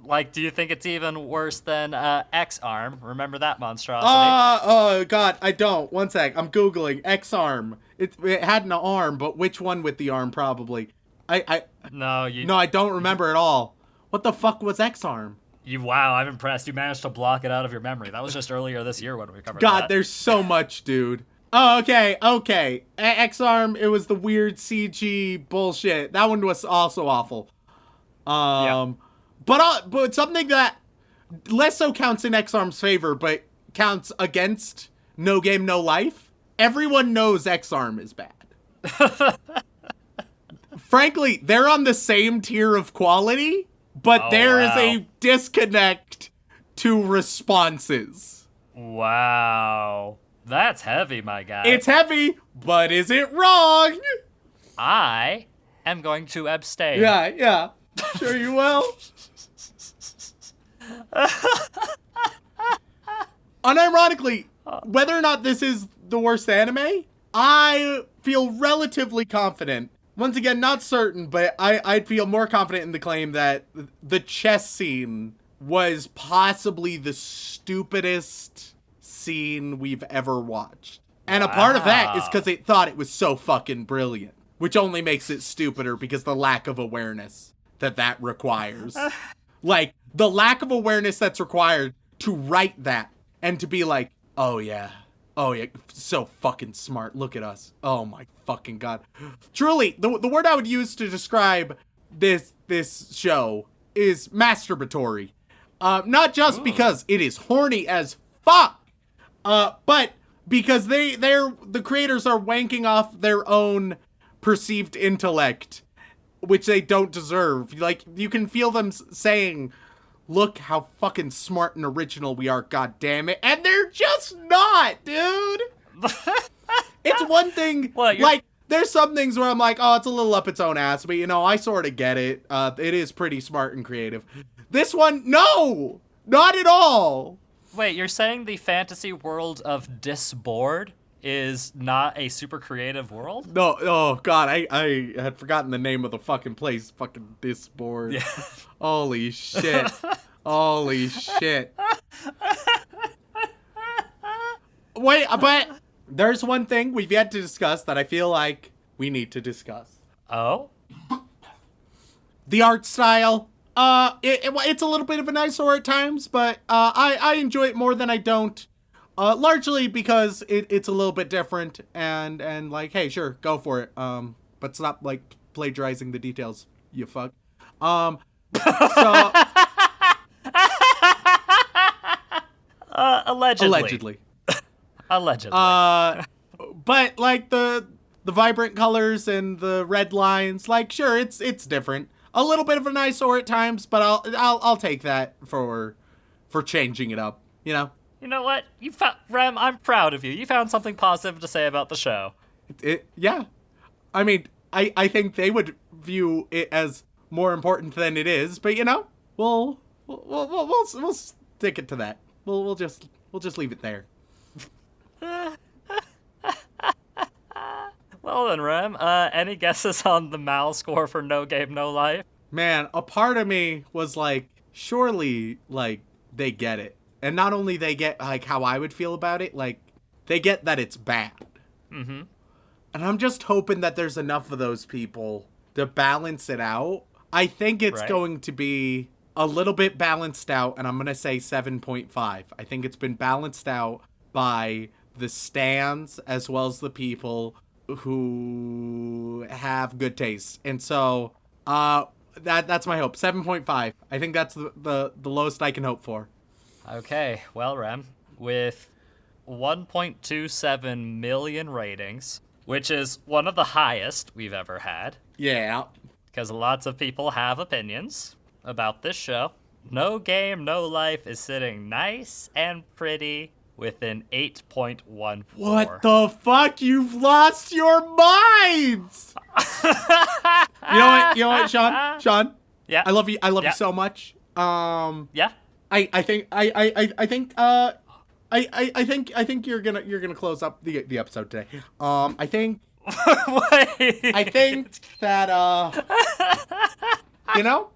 Like, do you think it's even worse than X-Arm? Remember that monstrosity? Oh, God, I don't. One sec. I'm Googling X-Arm. It had an arm, but which one with the arm, probably? No, I don't remember at all. What the fuck was X-Arm? Wow, I'm impressed. You managed to block it out of your memory. That was just earlier this year when we covered God, that. there's so much, dude. Oh, okay. X-Arm, it was the weird CG bullshit. That one was also awful. But something that less so counts in X-Arm's favor, but counts against No Game, No Life. Everyone knows X-Arm is bad. Frankly, they're on the same tier of quality, but there is a disconnect to responses. Wow. That's heavy, my guy. It's heavy, but is it wrong? I am going to abstain. Yeah. Sure you will. Unironically, whether or not this is the worst anime, I feel relatively confident. Once again, not certain, but I'd feel more confident in the claim that the chess scene was possibly the stupidest scene we've ever watched. And a part of that is because it thought it was so fucking brilliant, which only makes it stupider because the lack of awareness that requires. Like, the lack of awareness that's required to write that and to be like, oh yeah, so fucking smart, look at us. Oh my fucking God. Truly, the word I would use to describe this show is masturbatory. Not just because it is horny as fuck, but because the creators are wanking off their own perceived intellect, which they don't deserve. Like, you can feel them saying, look how fucking smart and original we are, god damn it. And they're just not, dude. It's one thing, like, there's some things where I'm like, oh, it's a little up its own ass, but I sort of get it. It is pretty smart and creative. This one, no, not at all. Wait, you're saying the fantasy world of Disboard is not a super creative world? No, oh god, I had forgotten the name of the fucking place. Fucking Disboard. Yeah. Holy shit. Holy shit. Wait, but there's one thing we've yet to discuss that I feel like we need to discuss. Oh? The art style. It's a little bit of an eyesore at times, but I enjoy it more than I don't. Largely because it's a little bit different and like, hey, sure, go for it. But stop like plagiarizing the details, you fuck. So Allegedly. Allegedly. But like the vibrant colors and the red lines, like, sure, it's different. A little bit of an eyesore at times, but I'll take that for changing it up, You know what? Rem, I'm proud of you. You found something positive to say about the show. Yeah. I mean, I think they would view it as more important than it is, but we'll stick it to that. We'll just leave it there. Well then, Rem, any guesses on the Mal score for No Game, No Life? Man, a part of me was like, surely, like, they get it. And not only they get, like, how I would feel about it, like, they get that it's bad. Mm-hmm. And I'm just hoping that there's enough of those people to balance it out. I think it's going to be a little bit balanced out, and I'm going to say 7.5. I think it's been balanced out by the stans as well as the people who have good taste. And so, that's my hope. 7.5. I think that's the lowest I can hope for. Okay, well, Rem, with 1.27 million ratings, which is one of the highest we've ever had. Yeah. Because lots of people have opinions about this show. No Game, No Life is sitting nice and pretty with an 8.14. What the fuck? You've lost your minds! You know what, Shaun? Shaun? Yeah. I love you so much. Yeah. I think you're gonna close up the episode today. I think Wait. I think that you know,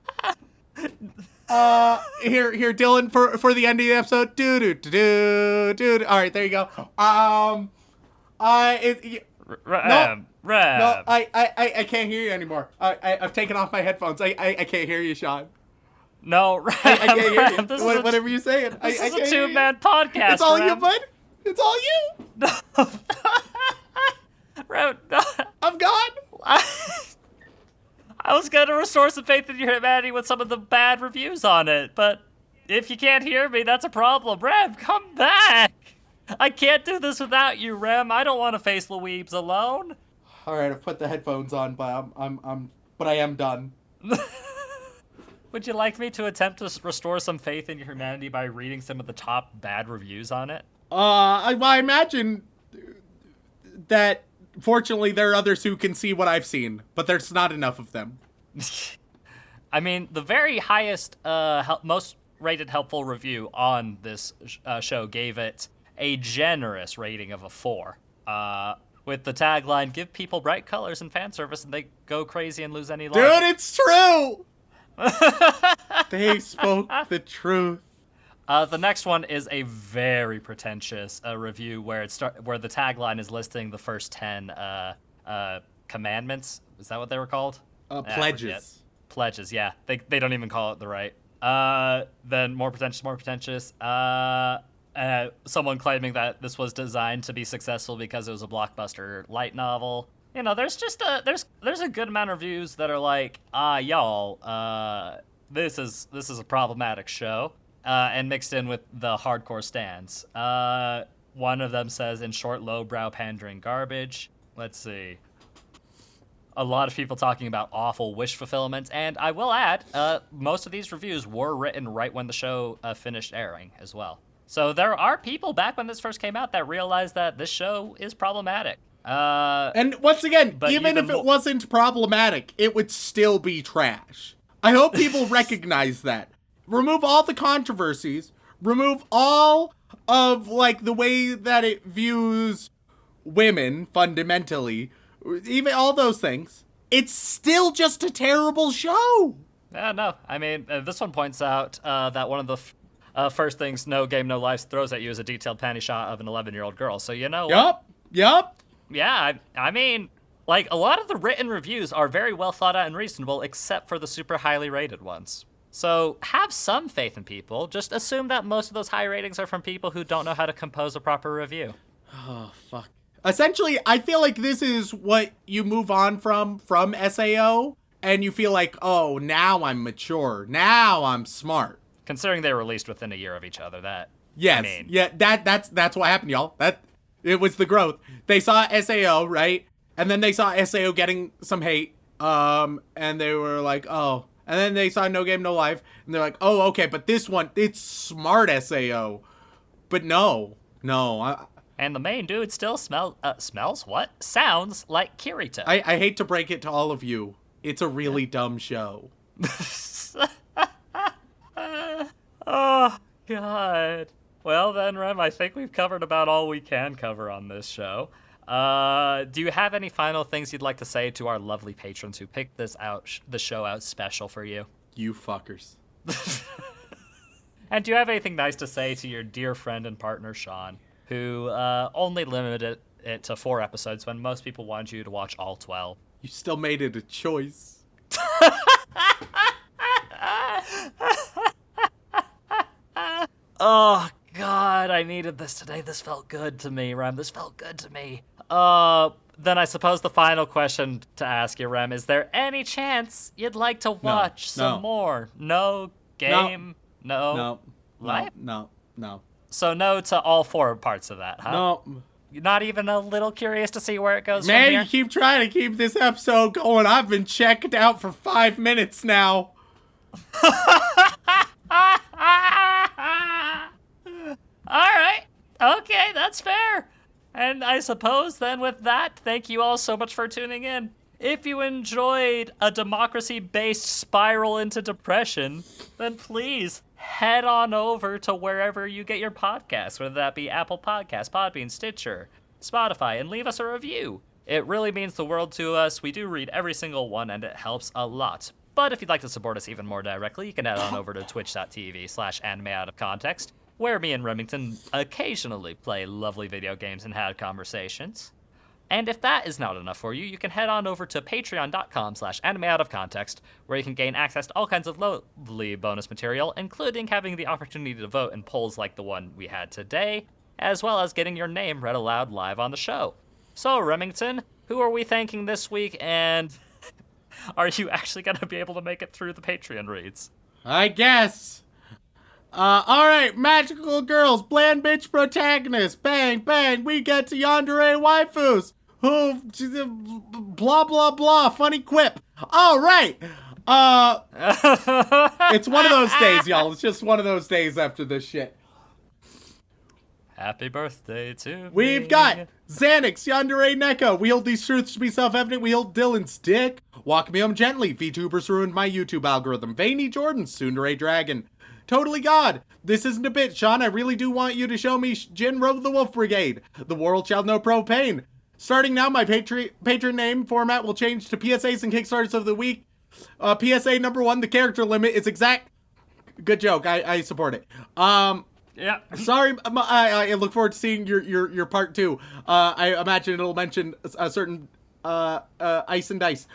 here Dylan for the end of the episode. Do. All right, there you go. Rem. No, I can't hear you anymore. I've taken off my headphones. I can't hear you, Shaun. No, Rem. I can't hear you. This Whatever you're saying. This I is can't a hear you. two-man podcast, It's all Rem. you, bud. It's all you. Rem, no. I'm gone. I was going to restore some faith in your humanity with some of the bad reviews on it, but if you can't hear me, that's a problem. Rem, come back. I can't do this without you, Rem. I don't want to face Louise alone. All right, I've put the headphones on, but but I am done. Would you like me to attempt to restore some faith in your humanity by reading some of the top bad reviews on it? I imagine that fortunately there are others who can see what I've seen, but there's not enough of them. I mean, the very highest, most rated helpful review on this show gave it a generous rating of a 4. With the tagline, "Give people bright colors and fan service and they go crazy and lose any life." Dude, it's true! They spoke the truth. The next one is a very pretentious review where where the tagline is listing the first 10 commandments. Is that what they were called? Pledges. Pledges, yeah. They don't even call it the right. Then more pretentious. Someone claiming that this was designed to be successful because it was a blockbuster light novel. You know, there's just there's a good amount of reviews that are like, y'all, this is a problematic show, and mixed in with the hardcore stands. One of them says, in short, lowbrow pandering garbage. Let's see. A lot of people talking about awful wish fulfillment, and I will add, most of these reviews were written right when the show finished airing as well. So there are people back when this first came out that realized that this show is problematic. And once again, even if it wasn't problematic, it would still be trash. I hope people recognize that. Remove all the controversies, remove all of, like, the way that it views women, fundamentally, even all those things. It's still just a terrible show. Yeah, no. I mean, this one points out that one of the first things No Game, No Life throws at you is a detailed panty shot of an 11-year-old girl. So, you know what? Yup. Yeah, I mean, like, a lot of the written reviews are very well thought out and reasonable, except for the super highly rated ones. So have some faith in people. Just assume that most of those high ratings are from people who don't know how to compose a proper review. Oh, fuck. Essentially, I feel like this is what you move on from SAO, and you feel like, oh, now I'm mature. Now I'm smart. Considering they were released within a year of each other, that... Yes. I mean, yeah, that's what happened, y'all. It was the growth. They saw SAO, right? And then they saw SAO getting some hate. And they were like, oh. And then they saw No Game, No Life. And they're like, oh, okay, but this one, it's smart SAO. But no. And the main dude still smells what? Sounds like Kirito. I hate to break it to all of you. It's a really dumb show. Oh, God. Well then, Rem, I think we've covered about all we can cover on this show. Do you have any final things you'd like to say to our lovely patrons who picked this the show out special for you? You fuckers. And do you have anything nice to say to your dear friend and partner, Shaun, who only limited it to 4 episodes when most people wanted you to watch all 12? You still made it a choice. Oh, God, I needed this today. This felt good to me, Rem. This felt good to me. Then I suppose the final question to ask you, Rem, is there any chance you'd like to watch some more? No game? No life? No. So no to all 4 parts of that, huh? No. You're not even a little curious to see where it goes from Man, here? you keep trying to keep this episode going. I've been checked out for 5 minutes now. Alright. Okay, that's fair. And I suppose then with that, thank you all so much for tuning in. If you enjoyed a democracy-based spiral into depression, then please head on over to wherever you get your podcasts, whether that be Apple Podcasts, Podbean, Stitcher, Spotify, and leave us a review. It really means the world to us. We do read every single one, and it helps a lot. But if you'd like to support us even more directly, you can head on over to twitch.tv/animeoutofcontext, where me and Remington occasionally play lovely video games and have conversations. And if that is not enough for you, you can head on over to patreon.com/animeoutofcontext, where you can gain access to all kinds of lovely bonus material, including having the opportunity to vote in polls like the one we had today, as well as getting your name read aloud live on the show. So, Remington, who are we thanking this week, and are you actually going to be able to make it through the Patreon reads? I guess. Alright, magical girls, bland bitch protagonists, bang, bang, we get to yandere waifus, who, blah, blah, blah, funny quip. Alright, it's one of those days, y'all, it's just one of those days after this shit. Happy birthday to me. We've got Xanax, Yandere Neko, we hold these truths to be self-evident, we hold Dylan's dick, Walk Me Home Gently, VTubers Ruined My YouTube Algorithm, Veiny Jordan, Tsundere Dragon, Totally God, this isn't a bit, Shaun, I really do want you to show me Jinro the Wolf Brigade, The World Shall Know Propane. Starting now, my patron name format will change to PSAs and Kickstarters of the week. PSA number 1, the character limit is exact. Good joke, I support it. Yeah. Sorry, I look forward to seeing your part 2. I imagine it'll mention a certain ice and dice.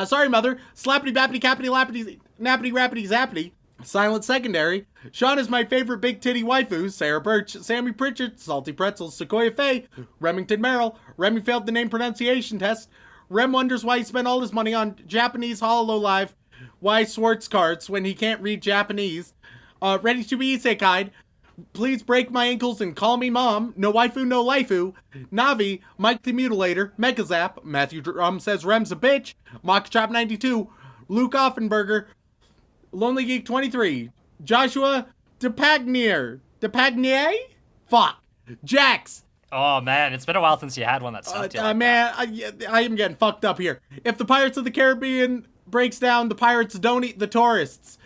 Sorry, mother. Slappity bappity cappity lappity nappity rappity zappity. Silent secondary. Shaun is my favorite big titty waifu. Sarah Birch, Sammy Pritchard, Salty Pretzels, Sequoia Faye, Remington Merrill. Remy failed the name pronunciation test. Rem wonders why he spent all his money on Japanese HoloLive. Why Swartz cards when he can't read Japanese. Ready to be isekai'd. Please break my ankles and call me mom. No waifu, no laifu. Navi, Mike the Mutilator, Megazap, Matthew Drum says Rem's a bitch. Mockchop 92, Luke Offenberger, Lonely Geek 23, Joshua DePagnier. Fuck. Jax. Oh, man, it's been a while since you had one that sucked you. Man, I am getting fucked up here. If the Pirates of the Caribbean breaks down, the pirates don't eat the tourists.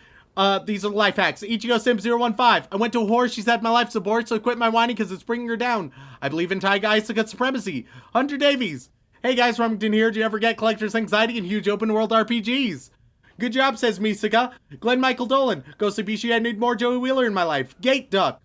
These are life hacks. Ichigo Sim 015. I went to a whore, she said my life's a bore, so I quit my whining because it's bringing her down. I believe in Taiga Isuka supremacy. Hunter Davies. Hey guys, Remington here. Do you ever get collector's anxiety in huge open world RPGs? Good job, says Misaka. Glenn Michael Dolan. Ghost of Bishi, I need more Joey Wheeler in my life. Gate Duck.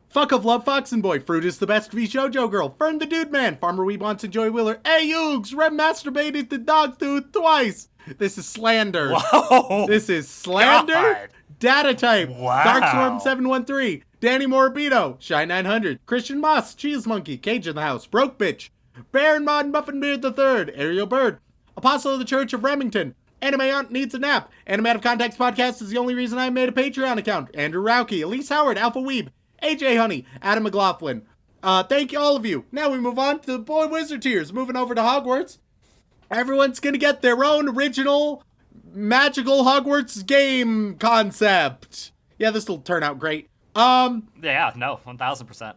Fuck of Love Foxen Boy. Fruit is the best V Shoujo Girl. Fern the Dude Man. Farmer Wee wants and Joey Wheeler. Hey, Oogs. Rem masturbated to dog tooth twice. This is slander. Whoa. This is slander. God. Data type. Wow. Darkstorm 713. Danny Morabito. Shy 900. Christian Moss. Cheese Monkey. Cage in the House. Broke Bitch. Baron Mod Muffin Beard III. Ariel Bird. Apostle of the Church of Remington. Anime Aunt Needs a Nap. Anime Out of Context Podcast is the only reason I made a Patreon account. Andrew Rauke. Elise Howard. Alpha Weeb. AJ Honey. Adam McLaughlin. Thank you, all of you. Now we move on to the Boy Wizard tiers. Moving over to Hogwarts. Everyone's gonna get their own original magical Hogwarts game concept. Yeah, this will turn out great. Yeah, no, 1000%.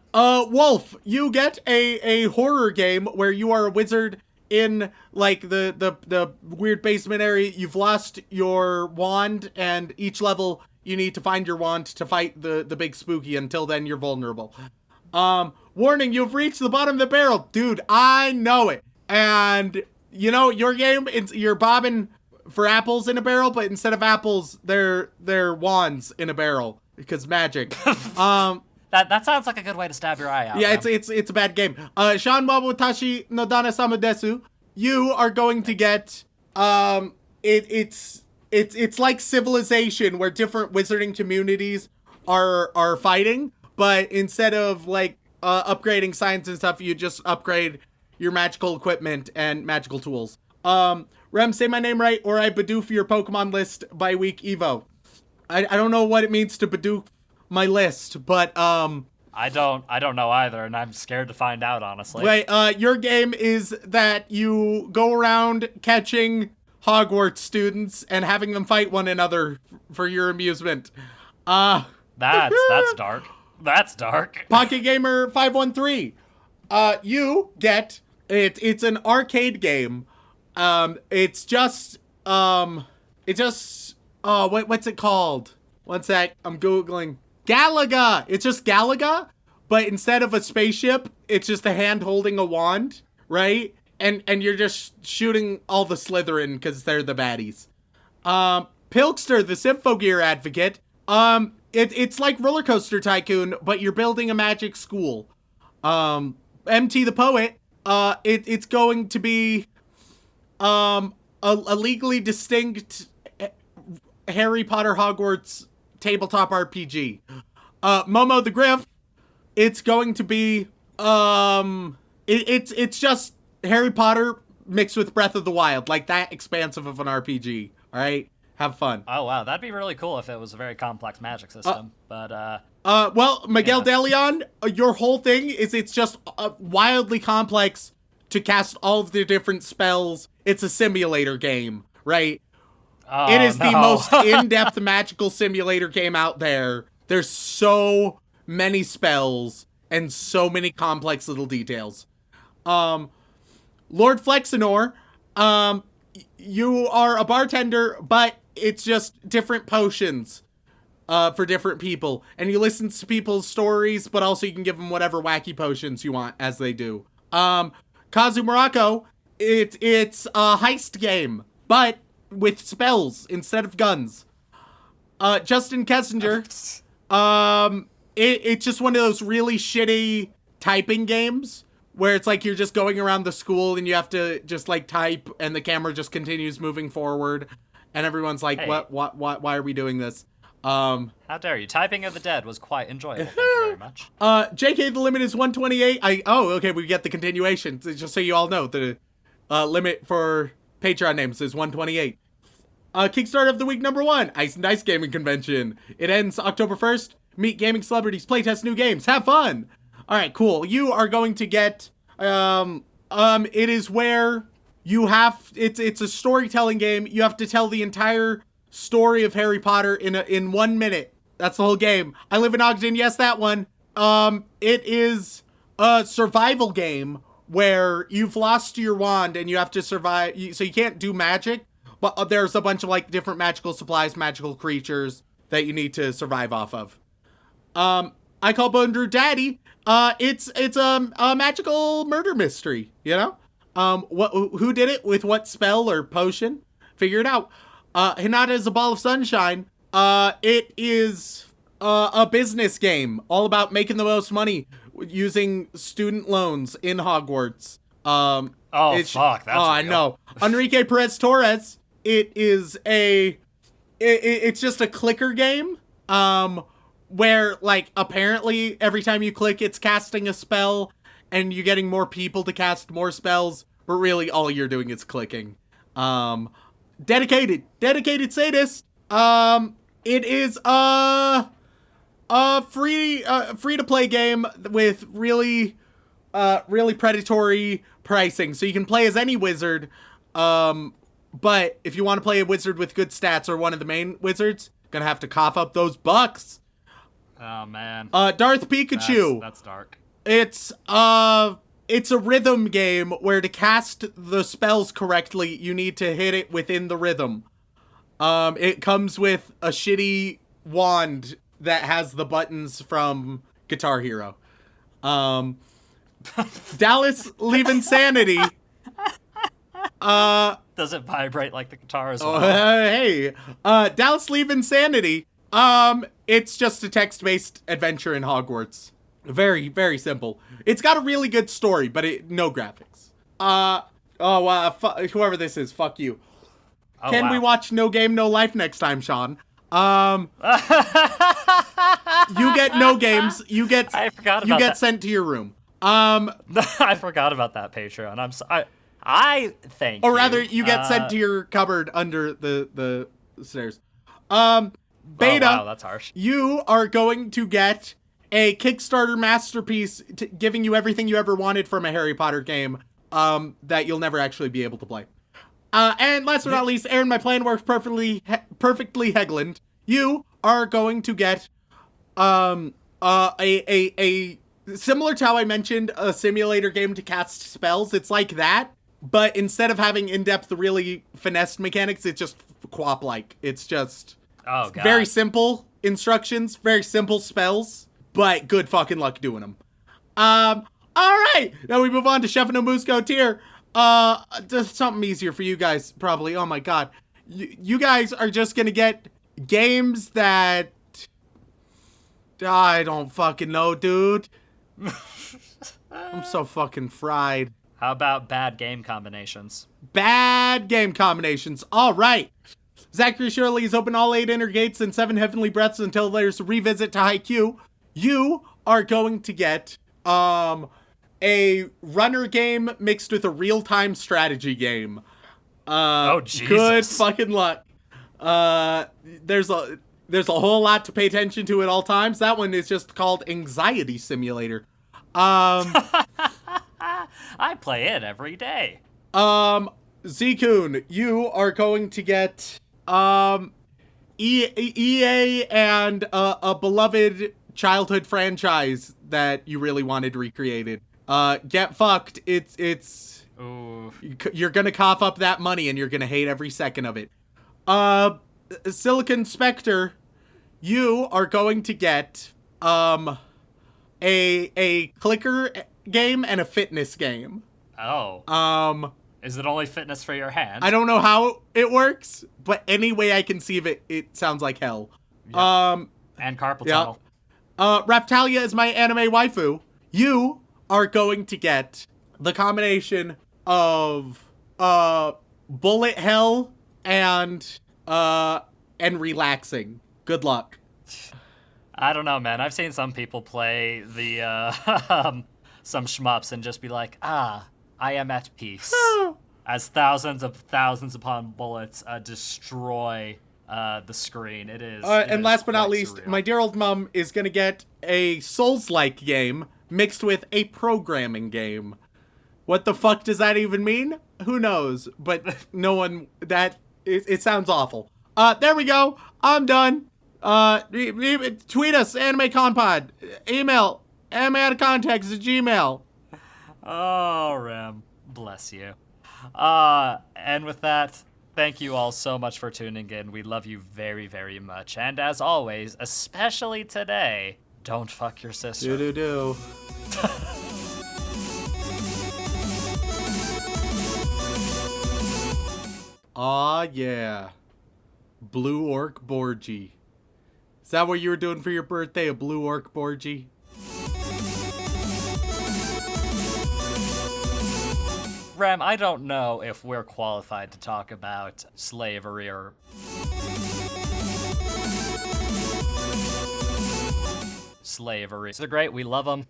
Wolf, you get a horror game where you are a wizard in, like, the weird basement area. You've lost your wand, and each level you need to find your wand to fight the big spooky. Until then, you're vulnerable. Warning, you've reached the bottom of the barrel. Dude, I know it. And, you know, your game, you're bobbing for apples in a barrel, but instead of apples, they're wands in a barrel. Because magic. That sounds like a good way to stab your eye out. Yeah, it's a bad game. Shaun Watashi no Dana Sama Desu. You are going to get, it's like Civilization, where different wizarding communities are fighting, but instead of like upgrading science and stuff, you just upgrade your magical equipment and magical tools. Rem, say my name right, or I Bidoof your Pokemon list by week Evo. I don't know what it means to Bidoof my list, but I don't know either, and I'm scared to find out, honestly. Wait, your game is that you go around catching Hogwarts students and having them fight one another for your amusement. That's dark. That's dark. Pocket Gamer 513. You get it's an arcade game. What's it called? One sec, I'm Googling. Galaga! It's just Galaga, but instead of a spaceship, it's just a hand holding a wand, right? And you're just shooting all the Slytherin because they're the baddies. Pilkster, the Symphogear advocate. It's like Roller Coaster Tycoon, but you're building a magic school. MT the Poet, it's going to be a legally distinct Harry Potter Hogwarts tabletop RPG. Momo the Griff, it's going to be it's just Harry Potter mixed with Breath of the Wild, like that expansive of an RPG. All right, have fun. Oh wow, that'd be really cool if it was a very complex magic system. But well, Miguel DeLeon, your whole thing is it's just wildly complex to cast all of the different spells. It's a simulator game, right? Oh, it is the no. most in-depth magical simulator game out there. There's so many spells and so many complex little details. Lord Flexinor, you are a bartender, but it's just different potions for different people. And you listen to people's stories, but also you can give them whatever wacky potions you want as they do. Kazu Morocco, it's a heist game, but with spells instead of guns. Justin Kessinger, it's just one of those really shitty typing games where it's like you're just going around the school and you have to just like type and the camera just continues moving forward and everyone's like, Hey. what, why are we doing this? How dare you? Typing of the Dead was quite enjoyable. Thank you very much. JK, the limit is 128. Okay, we get the continuation. Just so you all know, the limit for Patreon names is 128. Kickstarter of the week #1, Ice and Dice Gaming Convention. It ends October 1st. Meet gaming celebrities, playtest new games, have fun. All right, cool. You are going to get, it is where you have, it's a storytelling game. You have to tell the entire story of Harry Potter in 1 minute. That's the whole game. I live in Ogden. Yes, that one. It is a survival game where you've lost your wand and you have to survive. So you can't do magic, but there's a bunch of like different magical supplies, magical creatures that you need to survive off of. I call Bone Drew Daddy. It's a magical murder mystery, you know? Who did it with what spell or potion? Figure it out. Hinata is a ball of sunshine. It is a business game all about making the most money using student loans in Hogwarts. Fuck. That's I real. know. Enrique Perez Torres. It is it's just a clicker game. Where like apparently every time you click, it's casting a spell, and you're getting more people to cast more spells. But really, all you're doing is clicking. Dedicated sadist. It is a free to play game with really predatory pricing. So you can play as any wizard. But if you want to play a wizard with good stats or one of the main wizards, gonna have to cough up those bucks. Oh man. Darth Pikachu. That's dark. It's a rhythm game where to cast the spells correctly, you need to hit it within the rhythm. It comes with a shitty wand that has the buttons from Guitar Hero. Dallas leaving Sanity. Does it vibrate like the guitar as well? Hey, Dallas leaving Sanity. It's just a text-based adventure in Hogwarts. Very, very simple. It's got a really good story, but no graphics. Whoever this is, fuck you. Oh, Can wow. we watch No Game, No Life next time, Shaun? You get no games. You get I forgot about that. sent to your room. I forgot about that Patreon. I'm sorry. I thank you. Or rather, you get sent to your cupboard under the stairs. Beta, oh, wow, that's harsh. you are going to get a Kickstarter masterpiece giving you everything you ever wanted from a Harry Potter game that you'll never actually be able to play. And last but not least, Aaron, my plan works perfectly Hegland. You are going to get a similar to how I mentioned a simulator game to cast spells. It's like that, but instead of having in-depth, really finessed mechanics, it's just QWOP-like. It's just very simple instructions, very simple spells, but good fucking luck doing them. All right, now we move on to Chef No Musco tier. Just something easier for you guys, probably. Oh my god, you guys are just gonna get games that I don't fucking know, dude. I'm so fucking fried. How about bad game combinations? Bad game combinations. All right. Zachary Shirley has opened all 8 inner gates and 7 heavenly breaths until there's a revisit to Haikyuu. You are going to get a runner game mixed with a real-time strategy game. Oh, Jesus. Good fucking luck. There's a whole lot to pay attention to at all times. That one is just called Anxiety Simulator. I play it every day. Z-Kun, you are going to get EA and a beloved childhood franchise that you really wanted recreated. Get fucked. It's Ooh. you're gonna cough up that money and you're gonna hate every second of it. Silicon Spectre, you are going to get a clicker game and a fitness game. Oh. Is it only fitness for your hand? I don't know how it works, but any way I conceive it, it sounds like hell. Yep. And carpal tunnel. Raftalia is my anime waifu. You are going to get the combination of bullet hell and relaxing. Good luck. I don't know, man. I've seen some people play the some shmups and just be like, I am at peace. As thousands upon bullets destroy the screen. It is. And last but not least, surreal. my dear old mom is gonna get a Souls-like game mixed with a programming game. What the fuck does that even mean? Who knows? But no one. It sounds awful. There we go. I'm done. Tweet us, AnimeConPod. Email, animeoutofcontext@gmail. Oh, Rem. Bless you. And with that, thank you all so much for tuning in. We love you very, very much. And as always, especially today, don't fuck your sister. Do. Aw, yeah. Blue Orc Borgie. Is that what you were doing for your birthday, a Blue Orc Borgie? Rem, I don't know if we're qualified to talk about slavery or... slavery. They're great, we love them.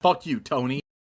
Fuck you, Tony.